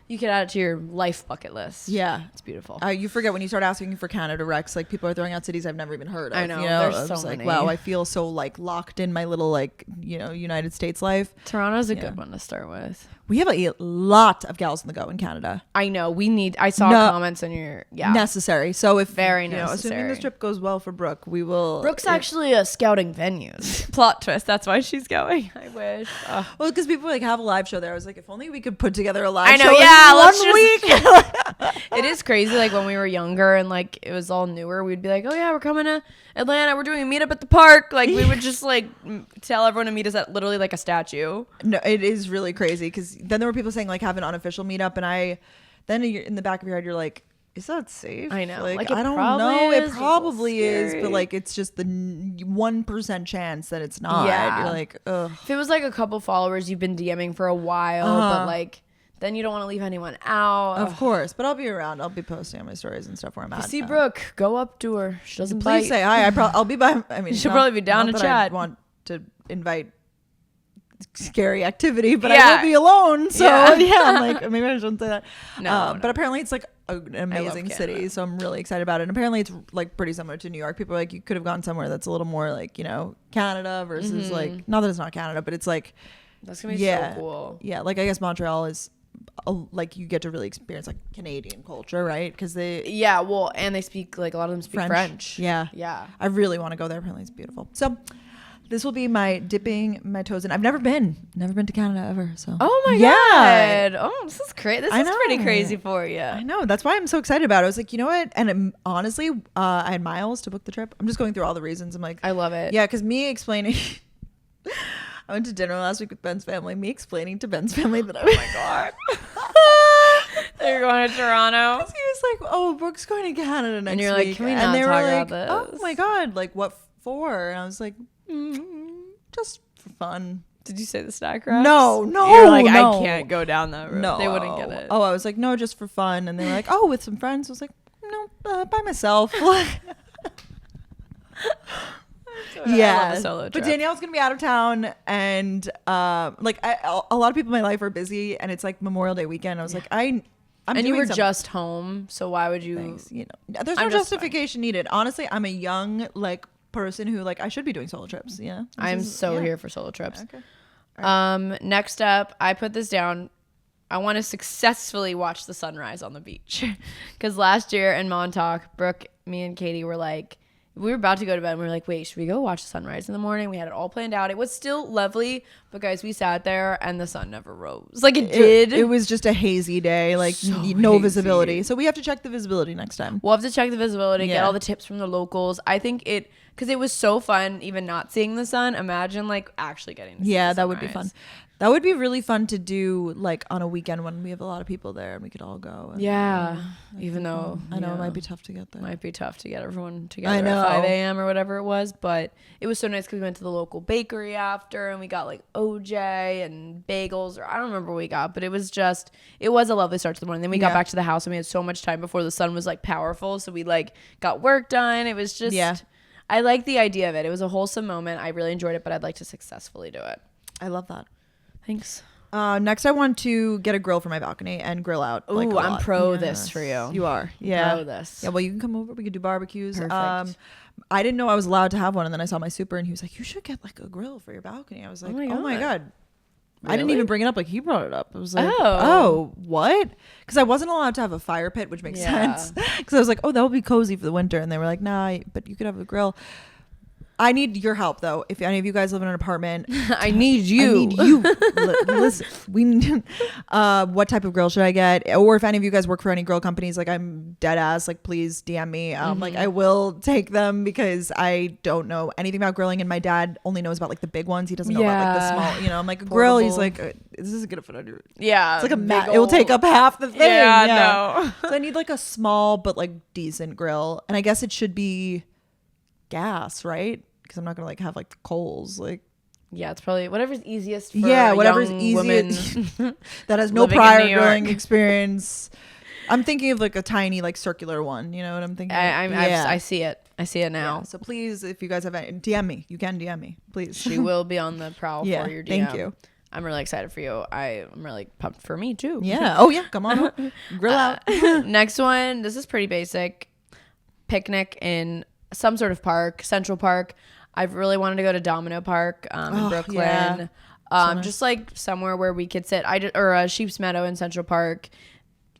you could add it to your life bucket list. Yeah. It's beautiful. You forget when you start asking for Canada Rex, like people are throwing out cities I've never even heard of. I know. There's so many. Like, wow, I feel so like locked in my little like, United States life. Toronto's a good one to start with. We have a lot of gals on the go in Canada. I know. I saw comments on your necessary. So if very necessary. Assuming this trip goes well for Brooke, we will. Brooke's actually scouting venues. Plot twist. That's why she's going. I wish. Well, because people like have a live show there. I was like, if only we could put together a live show. In 1 week. It is crazy. Like when we were younger and like it was all newer, we'd be like, oh yeah, we're coming to Atlanta. We're doing a meetup at the park. Like we would just like tell everyone to meet us at literally like a statue. No, it is really crazy because then there were people saying like have an unofficial meetup, and then in the back of your head you're like, is that safe? I know. Like I don't know. It probably is, but like it's just the 1% chance that it's not. Yeah. You're like, ugh. If it was like a couple followers you've been DMing for a while, but like then you don't want to leave anyone out. Of course, but I'll be around. I'll be posting on my stories and stuff where I'm at. See Brooke, go up to her. She doesn't Please say hi. I'll be by. I mean, she'll probably be down to chat. I want to invite scary activity, but I will be alone. So I'm like, maybe I shouldn't say that. No. But apparently it's like an amazing city, so I'm really excited about it. And apparently it's like pretty similar to New York. People are like, you could have gone somewhere that's a little more like Canada versus like, not that it's not Canada, but it's like that's gonna be so cool. Yeah, like I guess Montreal is like you get to really experience like Canadian culture, right? Because and they speak like a lot of them speak French. Yeah. I really want to go there. Apparently it's beautiful. So this will be my dipping my toes in. I've never been to Canada ever. So oh my god, oh this is crazy. This is pretty crazy for you. I know, that's why I'm so excited about it. I was like, you know what? And honestly, I had miles to book the trip. I'm just going through all the reasons. I'm like, I love it. Yeah, because me explaining. I went to dinner last week with Ben's family. Me explaining to Ben's family that oh my god, they're going to Toronto. He was like, "Oh, Brooke's going to Canada next week." And you're like, "Can we not talk about this?" Oh my god, like what for? And I was like, just for fun. Did you say the snack wraps? No. You're like, I can't go down that road. No, they wouldn't get it. Oh, I was like, no, just for fun. And they were like, oh, with some friends. I was like, no, by myself. Yeah, but Danielle's gonna be out of town, and a lot of people in my life are busy, and it's like Memorial Day weekend. I was like, I'm and you were just home, so why would you? Thanks, there's no justification needed. Honestly, I'm a young person who I should be doing solo trips. I'm so here for solo trips. Okay. Next up, I put this down I want to successfully watch the sunrise on the beach. Because last year in Montauk, Brooke, me, and Katie were like, we were about to go to bed and we were like, wait, should we go watch the sunrise in the morning? We had it all planned out. It was still lovely, but guys, we sat there and the sun never rose. Like it did. It was just a hazy day, like So no hazy. visibility. So we have to check the visibility next time. We'll have to check the visibility, get Yeah. all the tips from the locals. I think because it was so fun even not seeing the sun. Imagine like actually getting to see the That would be sunrise. fun. That would be really fun to do like on a weekend when we have a lot of people there and we could all go. And, Yeah. that'd Even be though fun. I know it yeah, might be tough to get there. might be tough to get everyone together I know. at 5 a.m. or whatever it was, but it was so nice because we went to the local bakery after and we got like OJ and bagels, or I don't remember what we got, but it was a lovely start to the morning. Then we got Yeah. back to the house and we had so much time before the sun was like powerful, so we like got work done. It was just I like the idea of it. It was a wholesome moment. I really enjoyed it, but I'd like to successfully do it. I love that. Thanks. Next, I want to get a grill for my balcony and grill out. Like, Ooh, a I'm lot. pro this for you. You are, yeah. Pro this. Yeah, well, you can come over. We could do barbecues. Perfect. I didn't know I was allowed to have one, and then I saw my super, and he was like, "You should get like a grill for your balcony." I was like, "Oh my god." I didn't Really? even bring it up. Like he brought it up. I was like, Oh. "Oh, what?" Because I wasn't allowed to have a fire pit, which makes Yeah. sense. Because I was like, "Oh, that would be cozy for the winter," and they were like, "Nah, but you could have a grill." I need your help though. If any of you guys live in an apartment, I need you. I need you. Listen, what type of grill should I get? Or if any of you guys work for any grill companies, like I'm dead ass, like please DM me. Like I will take them because I don't know anything about grilling, and my dad only knows about like the big ones. He doesn't know about like the small. You know, I'm like a grill. He's like, this is gonna fit under. Yeah. It's like a big mat. It will take old- up half the thing. Yeah, no. So I need like a small but like decent grill, and I guess it should be gas, right? Because I'm not gonna like have like the coals, like. Yeah, it's probably whatever's easiest for Whatever's young easiest women. that has no living in prior New York. grilling experience. I'm thinking of like a tiny like circular one. You know what I'm thinking? I see it. I see it now. Yeah. So please, if you guys have any, DM me. You can DM me, please. She will be on the prowl Yeah, for your DM. thank you. I'm really excited for you. I'm really pumped for me too. Yeah. Oh yeah. Come on, grill out. Next one. This is pretty basic. Picnic in some sort of park, Central Park. I've really wanted to go to Domino Park in Brooklyn. Yeah. So nice. Just like somewhere where we could sit. Or Sheep's Meadow in Central Park.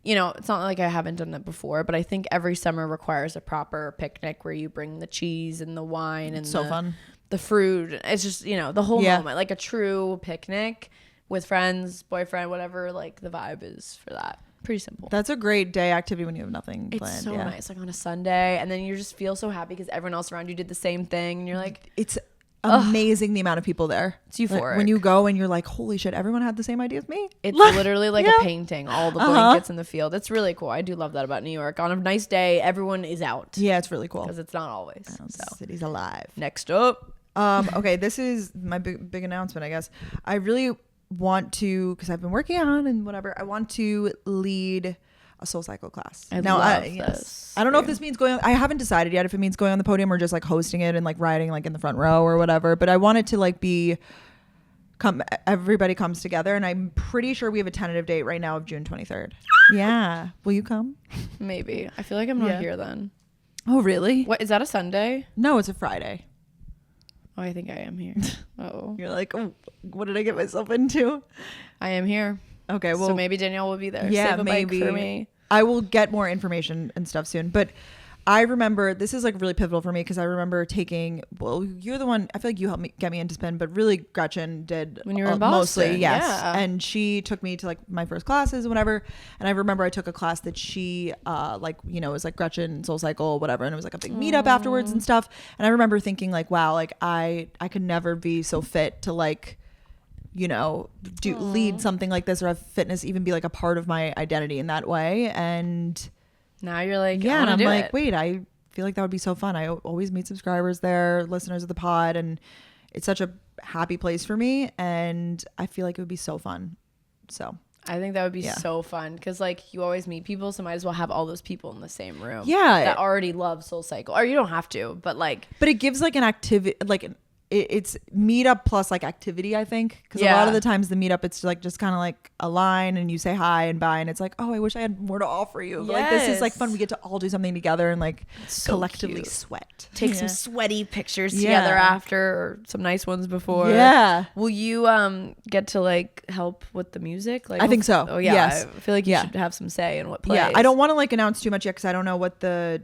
You know, it's not like I haven't done that before, but I think every summer requires a proper picnic where you bring the cheese and the wine and So fun. the fruit. It's just, you know, the whole Yeah. moment, like a true picnic with friends, boyfriend, whatever, like the vibe is for that. Pretty simple. That's a great day activity when you have nothing It's planned. so yeah. nice, like on a Sunday, and then you just feel so happy because everyone else around you did the same thing, and you're like, It's amazing the amount of people there. It's Like, euphoric. when you go and you're like, holy shit, everyone had the same idea as me. it's literally like Yeah. a painting, all the blankets in the field. It's really cool. I do love that about New York. On a nice day, everyone is out Yeah, it's really cool. because it's not always. The So city's alive. next up, Okay, this is my big announcement, I guess. I really want to, because I've been working on and whatever, I want to lead a Soul Cycle class. I now, love yes. this. I don't know if this means going on, I haven't decided yet if it means going on the podium or just like hosting it and like riding like in the front row or whatever, but I want it to like be everybody comes together, and I'm pretty sure we have a tentative date right now of June 23rd. Yeah. Will you come? maybe. I feel like I'm not Yeah. here then. Oh, really? What is that, a Sunday? No, it's a Friday. Oh, I think I am here. Oh, You're like, oh, what did I get myself into? I am here. Okay, well, So maybe Danielle will be there. yeah, Save a bike maybe. for me. I will get more information and stuff soon. But I remember, this is like really pivotal for me because I remember taking, well, you're the one, I feel like you helped me get me into spin, but really Gretchen did When you were in mostly, Boston, yes. yeah. And she took me to like my first classes and whatever. And I remember I took a class that she like, you know, it was like Gretchen Soul Cycle, whatever. And it was like a big meetup afterwards and stuff. And I remember thinking like, wow, like I could never be so fit to like, you know, lead something like this or have fitness even be like a part of my identity in that way. And Now you're like, yeah, I and wanna I'm do like, it. wait, I feel like that would be so fun. I always meet subscribers there, listeners of the pod, and it's such a happy place for me, and I feel like it would be so fun. So I think that would be Yeah. so fun because like you always meet people, so might as well have all those people in the same room. Yeah. that already love Soul Cycle, or you don't have to, but like but it gives like an activity, like it's meetup plus like activity, I think, because a lot of the times the meetup it's like just kind of like a line and you say hi and bye and it's like, oh, I wish I had more to offer you. But like this is like fun. We get to all do something together and like collectively sweat. Take some sweaty pictures together after, or some nice ones before. Yeah. Will you get to like help with the music? Like I think so. Oh yeah. Yes. I feel like you should have some say in what plays. Yeah. I don't want to like announce too much yet because I don't know what the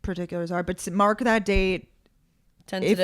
particulars are, but mark that date. Tentative.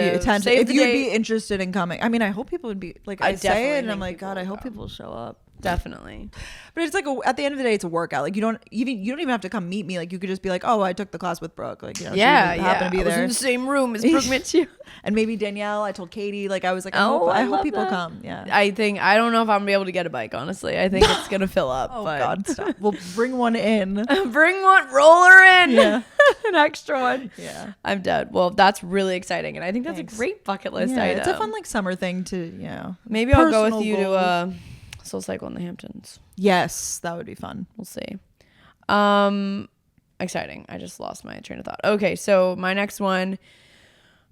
If you'd be interested in coming. I mean, I hope people would be like, I say it and I'm like, God, I hope people show up. Definitely. But it's like at the end of the day, it's a workout. Like you don't even have to come meet me. Like you could just be like, oh, I took the class with Brooke. Like, you know, she happened to be there. I was in the same room as Brooke Mitchell. And maybe Danielle. I told Katie. Like I was like, I hope people come. Yeah. I don't know if I'm gonna be able to get a bike. Honestly, I think it's gonna fill up. Oh God, stop. We'll bring one in. Roll her in. Yeah. An extra one. Yeah. I'm dead. Well, that's really exciting, and I think that's a great bucket list item. It's a fun like summer thing to, you know. Maybe I'll go with you to Soul Cycle in the Hamptons. Yes, that would be fun. We'll see. Exciting. I just lost my train of thought. Okay, so my next one.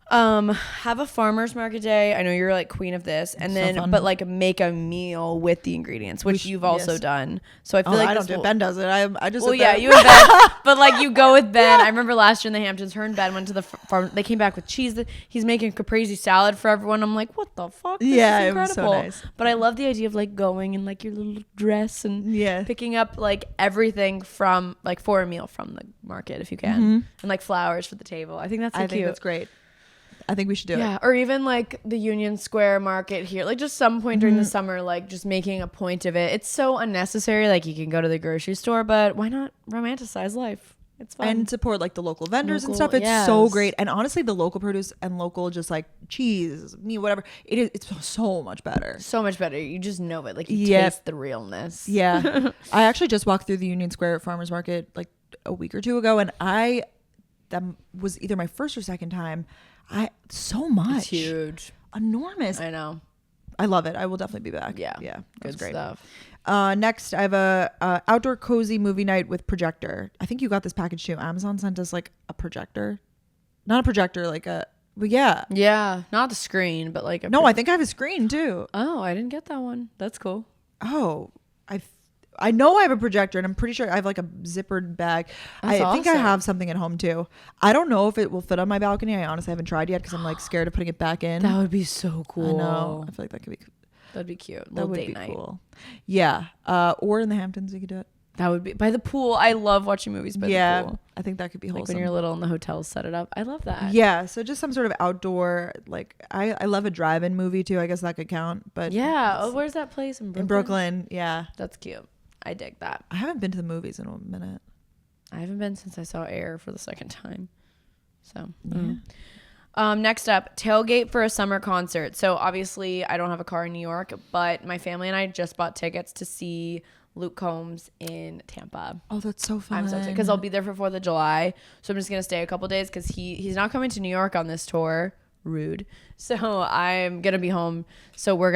Have a farmer's market day. I know you're like queen of this, and then but like make a meal with the ingredients, which you've also done. So I feel like I don't do it. Ben does it. I just you and Ben, but like you go with Ben. I remember last year in the Hamptons, her and Ben went to the farm. They came back with cheese. He's making caprese salad for everyone. I'm like, what the fuck? This is incredible. It was so nice. But I love the idea of like going in like your little dress and picking up like everything from like for a meal from the market if you can, and like flowers for the table. I think that's cute. I think that's great. I think we should do it. Yeah, or even like the Union Square market here, like just some point during the summer, like just making a point of it. It's so unnecessary. Like you can go to the grocery store, but why not romanticize life? It's fun. And support like the local vendors and stuff. It's so great. And honestly, the local produce and local just like cheese, meat, whatever, it's so much better. So much better. You just know it. Like you taste the realness. Yeah. I actually just walked through the Union Square Farmers Market like a week or two ago, and that was either my first or second time. So much. It's huge. Enormous. I know. I love it. I will definitely be back. Yeah. Good great stuff. Next, I have a outdoor cozy movie night with projector. I think you got this package too. Amazon sent us like a projector. Not a projector, like a... But yeah. Yeah. Not the screen, but like I think I have a screen too. Oh, I didn't get that one. That's cool. Oh, I know I have a projector, and I'm pretty sure I have like a zippered bag. That's I think I have something at home too. I don't know if it will fit on my balcony. I honestly haven't tried yet because I'm like scared of putting it back in. That would be so cool. I know. I feel like that could be. That'd be cute. That would date be night. cool. Yeah. Or in the Hamptons, you could do it. That would be by the pool. I love watching movies by the pool. I think that could be wholesome. Like when you're little and the hotels set it up. I love that. Yeah. So just some sort of outdoor, like I love a drive-in movie too. I guess that could count. But yeah. Oh, where's that place in Brooklyn? In Brooklyn. Yeah. That's cute. I dig that. I haven't been to the movies in a minute. I haven't been since I saw Air for the second time. So, next up, tailgate for a summer concert. So obviously I don't have a car in New York, but my family and I just bought tickets to see Luke Combs in Tampa. Oh, that's so fun. I'm so excited because I'll be there for 4th of July. So I'm just going to stay a couple days because he's not coming to New York on this tour. Rude. So I'm gonna be home. So we're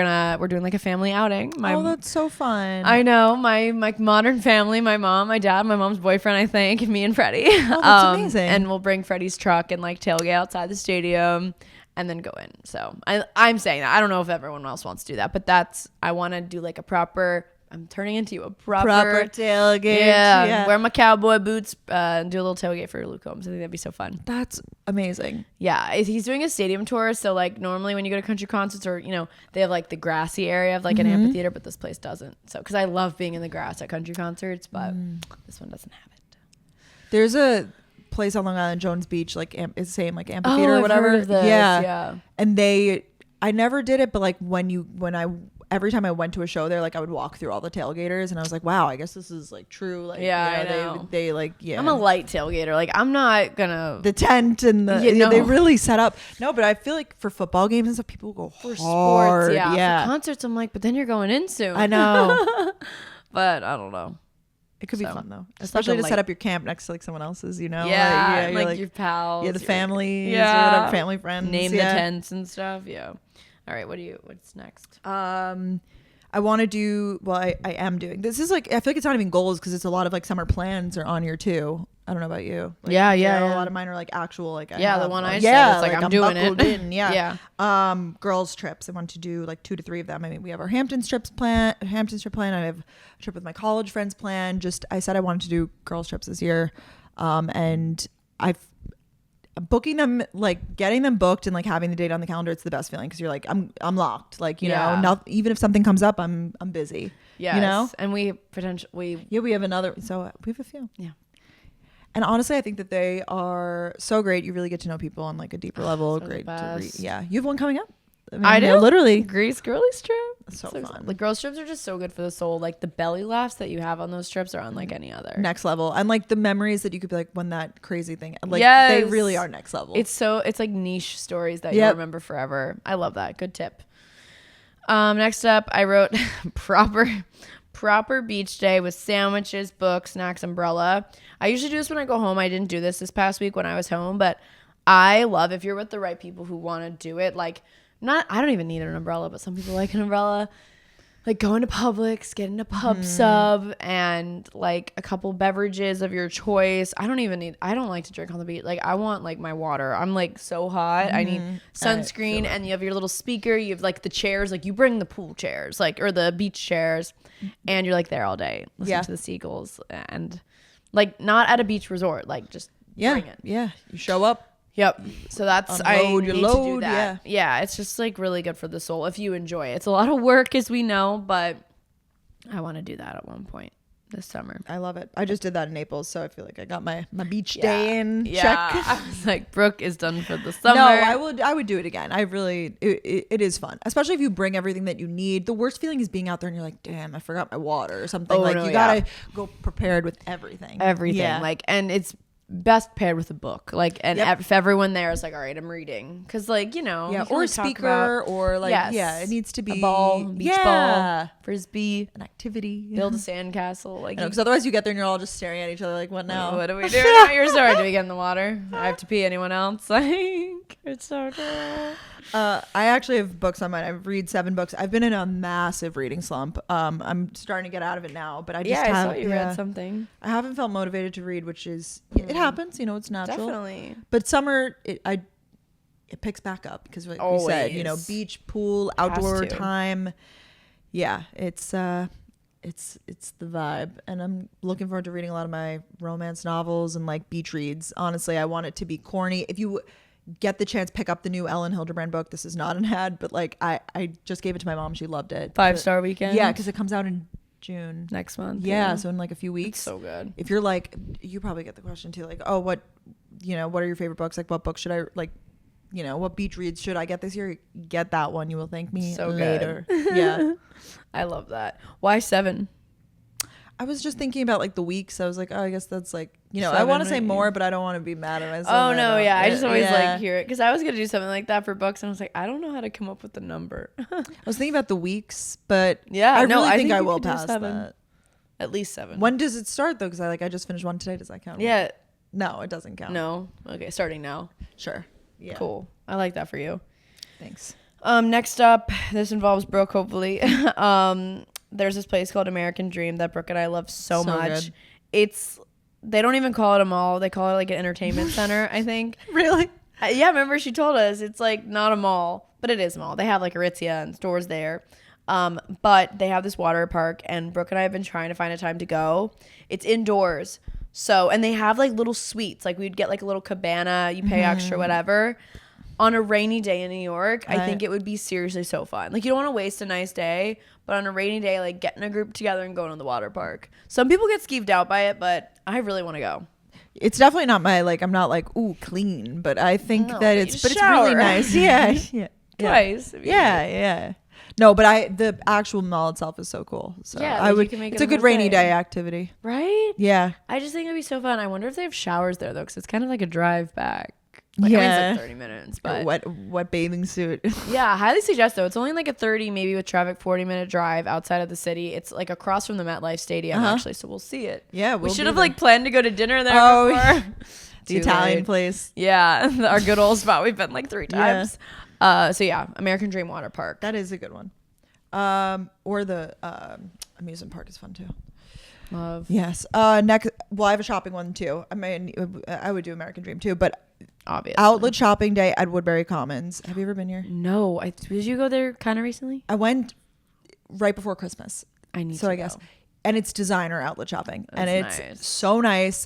doing like a family outing. That's so fun. I know my modern family, my mom, my dad, my mom's boyfriend, I think, me and Freddie. Oh, that's amazing. And we'll bring Freddie's truck and like tailgate outside the stadium and then go in. So I'm saying that. I don't know if everyone else wants to do that, but I want to do like a proper. I'm turning into you a proper tailgate. Yeah, wear my cowboy boots and do a little tailgate for Luke Combs. I think that'd be so fun. That's amazing. Yeah, he's doing a stadium tour. So like normally when you go to country concerts or, you know, they have like the grassy area of like an amphitheater, but this place doesn't. So because I love being in the grass at country concerts, but this one doesn't have it. There's a place on Long Island, Jones Beach, like it's the same like amphitheater or whatever. I've heard of this. Yeah. And I never did it, but like every time I went to a show there, like I would walk through all the tailgaters and I was like, wow, I guess this is like true. Like, I know. They like, yeah. I'm a light tailgater. Like I'm not gonna. The tent and they really set up. No, but I feel like for football games and stuff, people go for hard. Sports. Yeah. For concerts, I'm like, but then you're going in soon. I know. But I don't know. It could be fun though, especially to set up your camp next to like someone else's, you know? Yeah, like your pals. Yeah, the families, or whatever, family friends. Name the tents and stuff. Yeah. All right, what's next? I I want to do, well, I am doing, this is like, I feel like it's not even goals because it's a lot of like summer plans are on here too. I don't know about you. Like, yeah. A lot of mine are like actual, like, the one I said, it's like I'm doing it. Yeah. Girls trips. I want to do like 2 to 3 of them. I mean, we have our Hamptons trip plan. I have a trip with my college friends planned. I said I wanted to do girls trips this year. And booking them, like getting them booked and like having the date on the calendar, it's the best feeling because you're like, I'm locked. Like, you know, now even if something comes up, I'm busy. Yeah. You know? And we have another, so we have a few. Yeah. And honestly, I think that they are so great. You really get to know people on like a deeper level. Great to read. Yeah. You have one coming up? I do. Literally. Greece girlies trip. So fun. The girls trips are just so good for the soul. Like the belly laughs that you have on those trips are unlike any other. Next level. And like the memories that you could be like when that crazy thing. Like they really are next level. It's like niche stories that you'll remember forever. I love that. Good tip. Next up, I wrote proper beach day with sandwiches, books, snacks, umbrella. I usually do this when I go home. I didn't do this past week when I was home, but I love if you're with the right people who want to do it. Like, I don't even need an umbrella, but some people like an umbrella. Like going to Publix, getting a pub sub, and like a couple beverages of your choice. I don't like to drink on the beach. Like I want like my water. I'm like so hot. I need sunscreen, and you have your little speaker. You have like the chairs. Like you bring the pool chairs, like or the beach chairs, and you're like there all day listening to the seagulls, and like not at a beach resort. Like just bring it. Yeah, you show up. Yep. So that's Unload, I need to do that. Yeah, it's just like really good for the soul if you enjoy it. It's a lot of work, as we know, but I want to do that at one point this summer. I love it. I just did that in Naples, so I feel like I got my beach day in check. I was like, Brooke is done for the summer. No, I would do it again. I really it is fun, especially if you bring everything that you need. The worst feeling is being out there and you're like, damn, I forgot my water or something. You gotta go prepared with everything. Like, and it's best paired with a book, like, and if everyone there is like, all right, I'm reading, because like, you know, or a speaker, or like it needs to be a ball, beach ball, frisbee, an activity, build a sandcastle, like, because otherwise you get there and you're all just staring at each other like, what now? What do we do now? You're sorry, do we get in the water? I have to pee. Anyone else? Like, it's so cool. I actually have books on mine. I read 7 books. I've been in a massive reading slump. I'm starting to get out of it now, but I saw you read something. I haven't felt motivated to read, which is it happens. You know, it's natural. Definitely. But summer, it picks back up because, like we said, you know, beach, pool, outdoor time. Yeah, it's the vibe, and I'm looking forward to reading a lot of my romance novels and like beach reads. Honestly, I want it to be corny. If you get the chance, pick up the new Ellen Hildebrand book. This is not an ad, but like I just gave it to my mom. She loved it. 5-star weekend. Yeah, because it comes out in June next month. Yeah, so in like a few weeks. It's so good. If you're like, you probably get the question too, like, oh, what are your favorite books? Like, what book should I like? You know, what beach reads should I get this year? Get that one. You will thank me later. Yeah, I love that. Why 7? I was just thinking about like the weeks. I was like, oh, I guess that's like, you know, 7, I want to say more, but I don't want to be mad at myself. Oh no, I just always like hear it, because I was gonna do something like that for books, and I was like, I don't know how to come up with the number. I was thinking about the weeks, but I think I will pass that. At least 7. When does it start though? Because I just finished one today. Does that count? Yeah. No, it doesn't count. No. Okay, starting now. Sure. Yeah. Cool. I like that for you. Thanks. Next up, this involves Brooke, hopefully. There's this place called American Dream that Brooke and I love so much. Good. They don't even call it a mall. They call it like an entertainment center, I think. Really? Yeah, remember she told us it's like not a mall, but it is a mall. They have like Aritzia and stores there. But they have this water park, and Brooke and I have been trying to find a time to go. It's indoors. So, and they have like little suites. Like we'd get like a little cabana, you pay extra, whatever. On a rainy day in New York, I think it would be seriously so fun. Like you don't want to waste a nice day, but on a rainy day, like getting a group together and going to the water park. Some people get skeeved out by it, but I really want to go. It's definitely not my, like, I'm not like, ooh, clean, but I think that it's really nice. Yeah. Twice. Yeah. No, but the actual mall itself is so cool. So it's a good rainy day activity. Right? Yeah. I just think it'd be so fun. I wonder if they have showers there though, because it's kind of like a drive back. Like, I mean, it's like 30 minutes, but wet bathing suit. Yeah, highly suggest though. It's only like a 30, maybe with traffic, 40-minute drive outside of the city. It's like across from the MetLife Stadium, actually. So we'll see it. Yeah, we should have like planned to go to dinner there before. The Italian place. Yeah, our good old spot. We've been like 3 times. So yeah, American Dream Water Park. That is a good one. Or the amusement park is fun too. Love. Yes. Next, well, I have a shopping one too. I mean, I would do American Dream too, but obviously outlet shopping day at Woodbury Commons. Have you ever been here? No. Did you go there kind of recently? I went right before Christmas. I need so to I guess. go. And it's designer outlet shopping, and That's it's nice. so nice.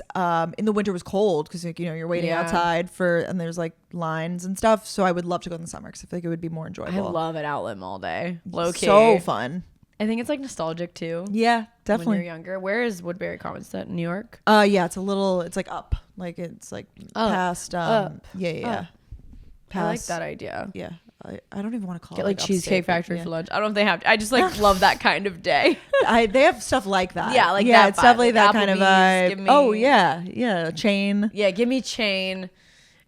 In the winter it was cold because you're waiting Yeah. outside and there's like lines and stuff. So I would love to go in the summer because I feel like it would be more enjoyable. I love an outlet mall day. Low key. So fun. I think it's like nostalgic too. Yeah, When definitely. you're younger. Where is Woodbury Commons? Is that New York? Yeah, it's like up, like it's like Up, past. up, Yeah. up. I like that idea. Yeah, I don't even want to call Get it like Cheesecake upstate, but Factory yeah. for lunch. I don't know if they have to. I just like love that kind of day. They have stuff like that. Yeah, like yeah, that it's vibe, definitely like that kind of Applebee's, vibe. give me- Oh yeah, chain. Yeah, give me chain.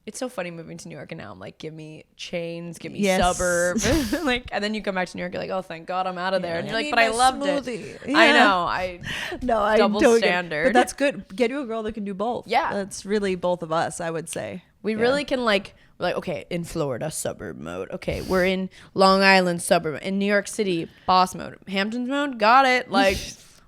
It's so funny moving to New York and now I'm like, give me chains, give me Yes. suburb. Like, and then you come back to New York, you're like, oh, thank God I'm out of there. Yeah. And you're I like, need but I my loved smoothie. it. Yeah. I know. No, I Double don't get it. standard. But that's good. Get you a girl that can do both. Yeah. That's really both of us, I would say. We Yeah. really can we're like, okay, in Florida, suburb mode. Okay, we're in Long Island, suburb. In New York City, boss mode. Hamptons mode, got it. Like,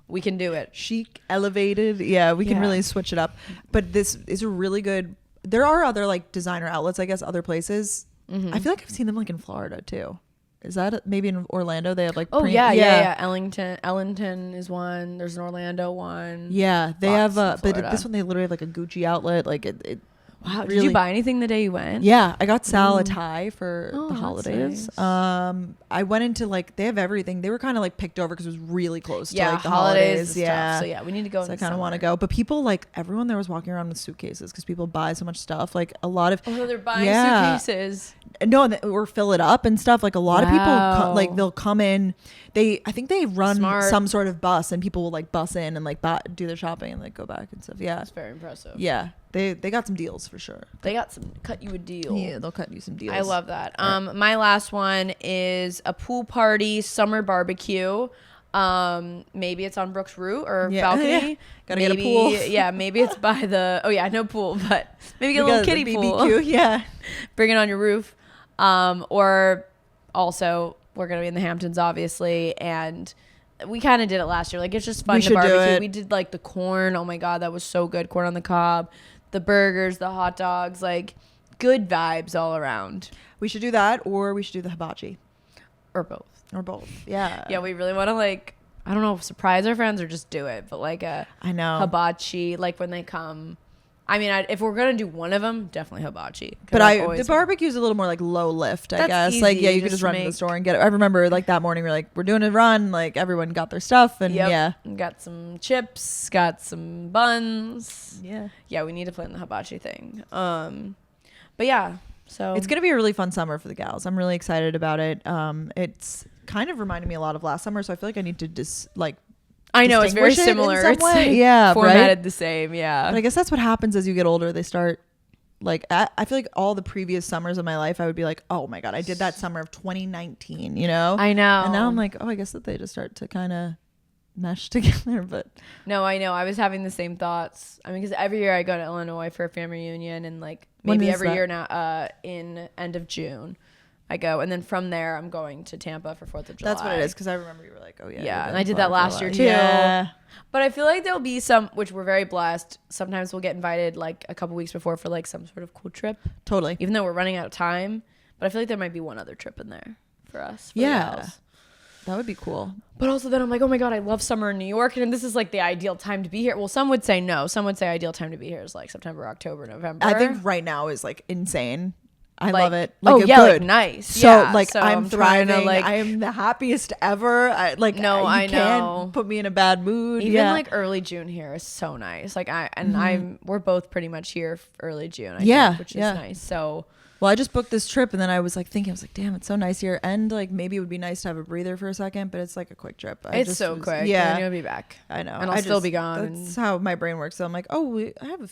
we can do it. Chic, elevated. Yeah, we can Yeah. really switch it up. But this is a really good. There are other like designer outlets, I guess, other places. Mm-hmm. I feel like I've seen them like in Florida too. Is that maybe in Orlando? They have like. Oh, yeah. Ellington is one. There's an Orlando one. Yeah, they Lots in have. But Florida. this one they literally have like a Gucci outlet. Like it Wow. Did really- you buy anything the day you went? Yeah, I got Sal a tie for Oh, the that's holidays. nice. I went into like they have everything. They were kind of like picked over because it was really close Yeah, to like the holidays. holidays. And stuff. So yeah, we need to go. So I in kind of want to go, but people like everyone there was walking around with suitcases because people buy so much stuff. Like a lot of Oh, so they're buying Yeah. suitcases. no, or fill it up and stuff. Like a lot of people Wow. like they'll come in. I think they run Smart. some sort of bus and people will like bus in and like do their shopping and like go back and stuff. Yeah, That's very impressive. yeah. They got some deals for sure. They got cut you a deal. Yeah, they'll cut you some deals. I love that. My last one is a pool party summer barbecue. Maybe it's on Brooks Route or Yeah. balcony. Yeah. Gotta get a Maybe, pool. Yeah, maybe it's by the. Oh yeah, no pool, but maybe get a We little got kiddie the pool. BBQ. Yeah. Bring it on your roof. Or also we're gonna be in the Hamptons, obviously, and we kind of did it last year. Like it's just fun We to should do barbecue. it. We did like the corn. Oh my god, that was so good. Corn on the cob, the burgers, the hot dogs, like good vibes all around. We should do that, or we should do the hibachi, Or both. or both. Yeah. Yeah, we really want to like, I don't know, surprise our friends or just do it, but like a I know. hibachi, like when they come. I mean, if we're gonna do one of them, definitely hibachi. 'Cause But I've the always- barbecue's a little more like low lift, I That's guess. Like, easy. yeah, You you could just just run to the make- store and get it. I remember like that morning, we're doing a run. Like everyone got their stuff, and Yep. yeah, Got some chips, got some buns. yeah. Yeah, we need to plan the hibachi thing. But yeah, so It's gonna be a really fun summer for the gals. I'm really excited about it. It's kind of reminded me a lot of last summer, so I feel like I need to I know it's very distinguish it in similar. some It's way. like Yeah, formatted right? the same. Yeah. But I guess that's what happens as you get older. They start like I feel like all the previous summers of my life, I would be like, oh my god, I did that summer of 2019. You know? I know. And now I'm like, oh, I guess that they just start to kind of mesh together. But No, I know. I was having the same thoughts. I mean, because every year I go to Illinois for a family reunion, and like When maybe is every that? year now, in end of June, I go, and then from there I'm going to Tampa for 4th of July. that's what it is. Because I remember you were like, oh yeah. Yeah, you've and been I did far that for a last while. year, too. Yeah. But I feel like there'll be some, which we're very blessed. Sometimes we'll get invited like a couple weeks before for like some sort of cool trip, Totally. even though we're running out of time. But I feel like there might be one other trip in there for us. For the Yeah. gals. That would be cool. But also then I'm like, oh my God, I love summer in New York. And this is like the ideal time to be here. Well, some would say no. Some would say ideal time to be here is like September, October, November. I think right now is like insane. I Like- love it. oh, Like, yeah, good. like nice. So Yeah, like so I'm trying thriving. to, like, I am the happiest ever. No, you I know. can't put me in a bad mood. even yeah. like early June here is so nice. Like we're both pretty much here early June. I Yeah, think, which is yeah. nice. So Well, I just booked this trip and then I was like thinking, I was like, damn, it's so nice here. And like maybe it would be nice to have a breather for a second, but it's like a quick trip. it's so quick. Yeah. And you'll be back. I know. And I'll still be gone. That's how my brain works. So I'm like, oh, I have a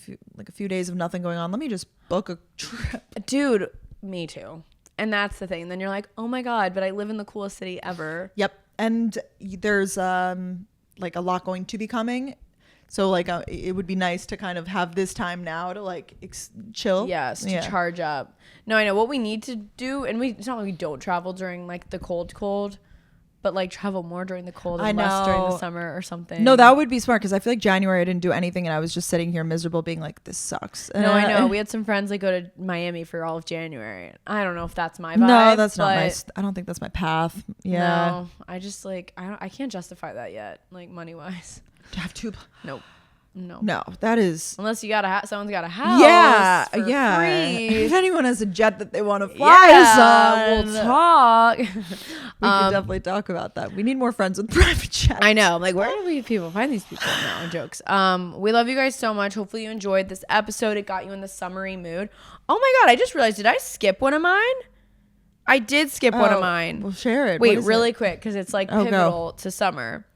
few days of nothing going on. Let me just book a trip. Dude, me too. And that's the thing. And then you're like, oh my God, but I live in the coolest city ever. Yep. And there's like a lot going to be coming. So like it would be nice to kind of have this time now to like chill. Yes, to charge up. No, I know what we need to do. And it's not like we don't travel during like the cold, but like travel more during the cold I and less during the know. summer or something. No, that would be smart because I feel like January I didn't do anything and I was just sitting here miserable being like, this sucks. No, I know. We had some friends like go to Miami for all of January. I don't know if that's my vibe. No, that's not my. I don't think that's my path. Yeah. No, I just like I can't justify that yet, like money wise. To have two. Nope. No, that is. Unless you got someone's got a house. Yeah, for yeah. free. If anyone has a jet that they want to fly us on, we'll talk. We can definitely talk about that. We need more friends with private jets. I know. Like, where do people find these people? No, jokes. We love you guys so much. Hopefully you enjoyed this episode. It got you in the summery mood. Oh my God, I just realized, did I skip one of mine? I did skip one of mine. Well, share it. Wait, really quick, because it's like pivotal to summer.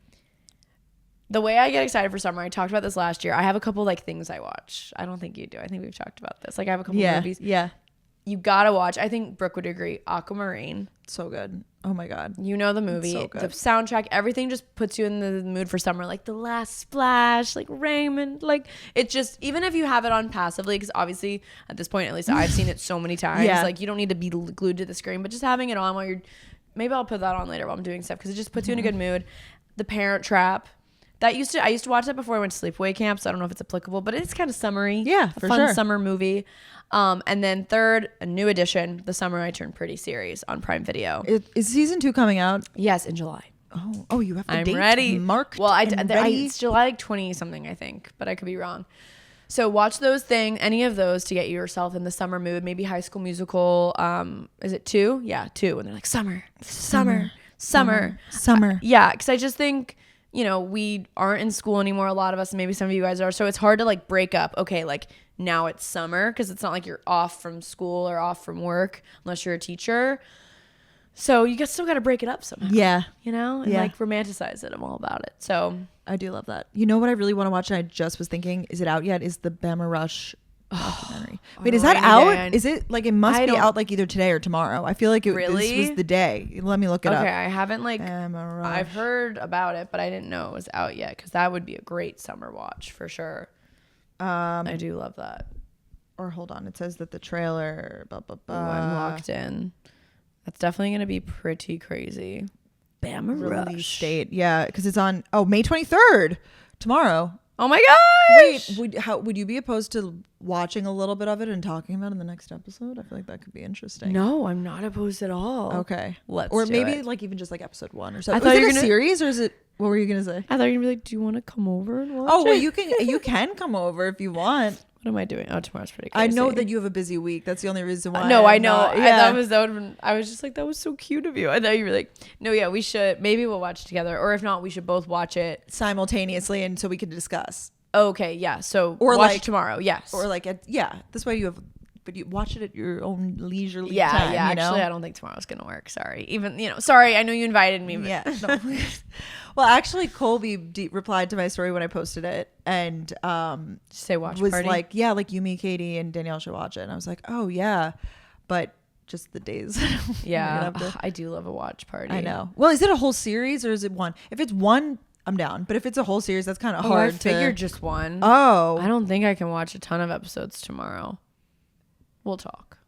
The way I get excited for summer, I talked about this last year. I have a couple like things I watch. I don't think you do. I think we've talked about this. Like I have a couple movies. Yeah. You gotta watch. I think Brooke would agree. Aquamarine. So good. Oh my God. You know the movie. So good. The soundtrack, everything just puts you in the mood for summer. Like The Last Splash, like Raymond. Like it's just, even if you have it on passively, because obviously at this point, at least I've seen it so many times. Yeah. Like you don't need to be glued to the screen, but just having it on while you're, maybe I'll put that on later while I'm doing stuff because it just puts you in a good mood. The Parent Trap. I used to watch that before I went to sleepaway camp, so I don't know if it's applicable, but it's kind of summery. Yeah, a for fun sure. summer movie. And then third, a new edition, The Summer I Turned Pretty series on Prime Video. Is season 2 coming out? Yes, in July. Oh, you have the I'm date ready. marked. Well, ready? it's July like 20 something, I think, but I could be wrong. So watch any of those to get yourself in the summer mood. Maybe High School Musical. Is it 2? Yeah, 2. And they're like summer. Yeah, because I just think, we aren't in school anymore. A lot of us, maybe some of you guys are. So it's hard to like break up. Okay, like now it's summer because it's not like you're off from school or off from work unless you're a teacher. So you still got to break it up somehow. Yeah. And like romanticize it. I'm all about it. So I do love that. You know what I really want to watch? And I just was thinking, is it out yet? Is the Bama Rush documentary? Wait, is that out? Is it like, it must be out like either today or tomorrow? I feel like this was the day. Let me look it up. Okay, I haven't Bama Rush. I've heard about it, but I didn't know it was out yet because that would be a great summer watch for sure. I do love that. Or hold on, it says that the trailer. Ooh, I'm locked in. That's definitely going to be pretty crazy. Bama Rush. Date, yeah, because it's on May 23rd, tomorrow. Oh my gosh! Wait, would you be opposed to watching a little bit of it and talking about it in the next episode? I feel like that could be interesting. No, I'm not opposed at all. Okay, or maybe like even just like episode 1 or something. I thought you were gonna series or is it? What were you gonna say? I thought you were gonna be like, do you want to come over and watch well, it? you can come over if you want. What am I doing? Oh, tomorrow's pretty crazy. I know that you have a busy week. That's the only reason why. No, I know. I was just like, that was so cute of you. I thought you were like, no, yeah, we should. Maybe we'll watch it together, or if not, we should both watch it simultaneously, and so we can discuss. Okay, yeah. So or watch like it tomorrow. Yes. Or like this way you have. But you watch it at your own leisurely time. Yeah. Actually, I don't think tomorrow's gonna work. Sorry. Sorry. I know you invited me. But yeah. No. Well, actually, Colby replied to my story when I posted it, and say watch was party? like, yeah, like you, me, Katie, and Danielle should watch it. And I was like, oh yeah, but just the days. Yeah, I do love a watch party. I know. Well, is it a whole series or is it one? If it's one, I'm down. But if it's a whole series, that's kind of hard. I figured just one. Oh, I don't think I can watch a ton of episodes tomorrow. We'll talk.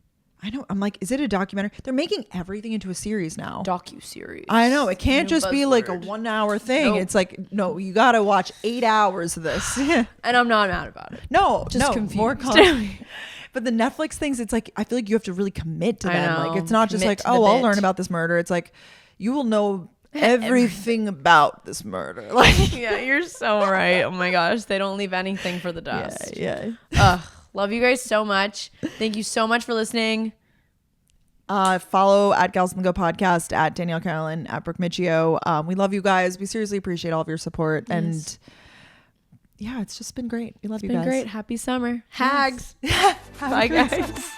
I know. I'm like, is it a documentary? They're making everything into a series now. Docu-series. I know. It can't just be like a 1 hour thing. Nope. It's like, no, you got to watch 8 hours of this. And I'm not mad about it. No, just confused. More But the Netflix things, it's like, I feel like you have to really commit to them. Like, it's not just like, I'll learn about this murder. It's like, you will know everything about this murder. Like, yeah, you're so right. Oh my gosh. They don't leave anything for the dust. Yeah. Love you guys so much. Thank you so much for listening. Follow at Gals on the Go podcast, at Danielle Carolyn, at Brooke Michio. We love you guys. We seriously appreciate all of your support. Yes. And yeah, it's just been great. We love you guys. It's been great. Happy summer. Hags. Bye, guys.